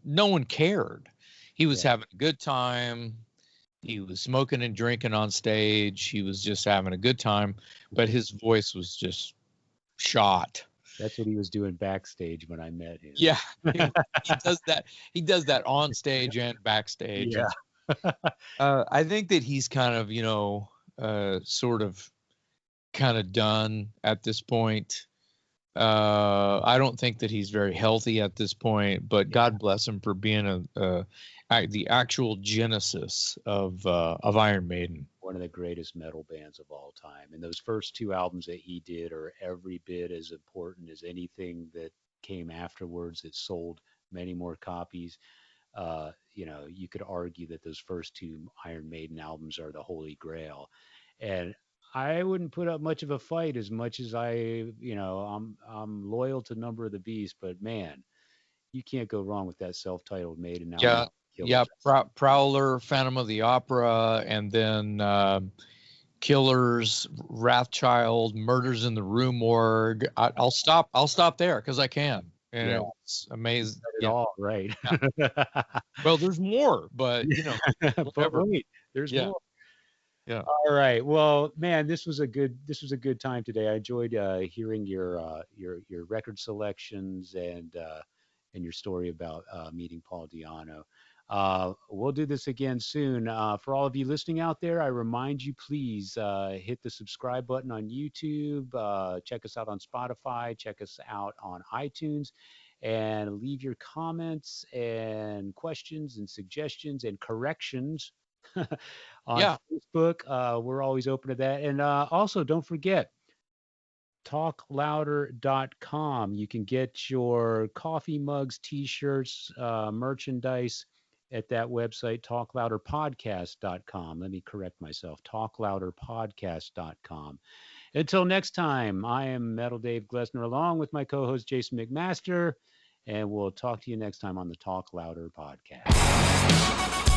Speaker 2: No one cared. He was
Speaker 1: Yeah.
Speaker 2: having a good time. He was smoking and drinking on stage. He was just having a good time, but his voice was just shot.
Speaker 1: That's what he was doing backstage when I met him.
Speaker 2: Yeah, he does that. He does that on stage and backstage.
Speaker 1: Yeah.
Speaker 2: I think that he's kind of, sort of kind of done at this point. I don't think that he's very healthy at this point, but God bless him for being the actual genesis of Iron Maiden.
Speaker 1: One of the greatest metal bands of all time. And those first two albums that he did are every bit as important as anything that came afterwards that sold many more copies. You could argue that those first two Iron Maiden albums are the holy grail. And I wouldn't put up much of a fight as much as I'm loyal to Number of the Beast, but man, you can't go wrong with that self-titled Maiden album.
Speaker 2: Yeah, Prowler, Phantom of the Opera, and then Killers, Wrathchild, Murders in the Rue Morgue. I'll stop there because I can. And it's amazing.
Speaker 1: All right.
Speaker 2: Yeah. Well, there's more, but
Speaker 1: but wait, there's more.
Speaker 2: Yeah.
Speaker 1: All right. Well, man, this was a good time today. I enjoyed hearing your record selections and your story about meeting Paul Di'Anno. We'll do this again soon. For all of you listening out there, I remind you, please hit the subscribe button on YouTube. Check us out on Spotify. Check us out on iTunes. And leave your comments and questions and suggestions and corrections on Facebook. We're always open to that. And also, don't forget, talklouder.com. You can get your coffee mugs, t-shirts, merchandise at that website, talklouderpodcast.com. Let me correct myself, talklouderpodcast.com. Until next time, I am Metal Dave Glessner along with my co-host Jason McMaster, and we'll talk to you next time on the Talk Louder podcast.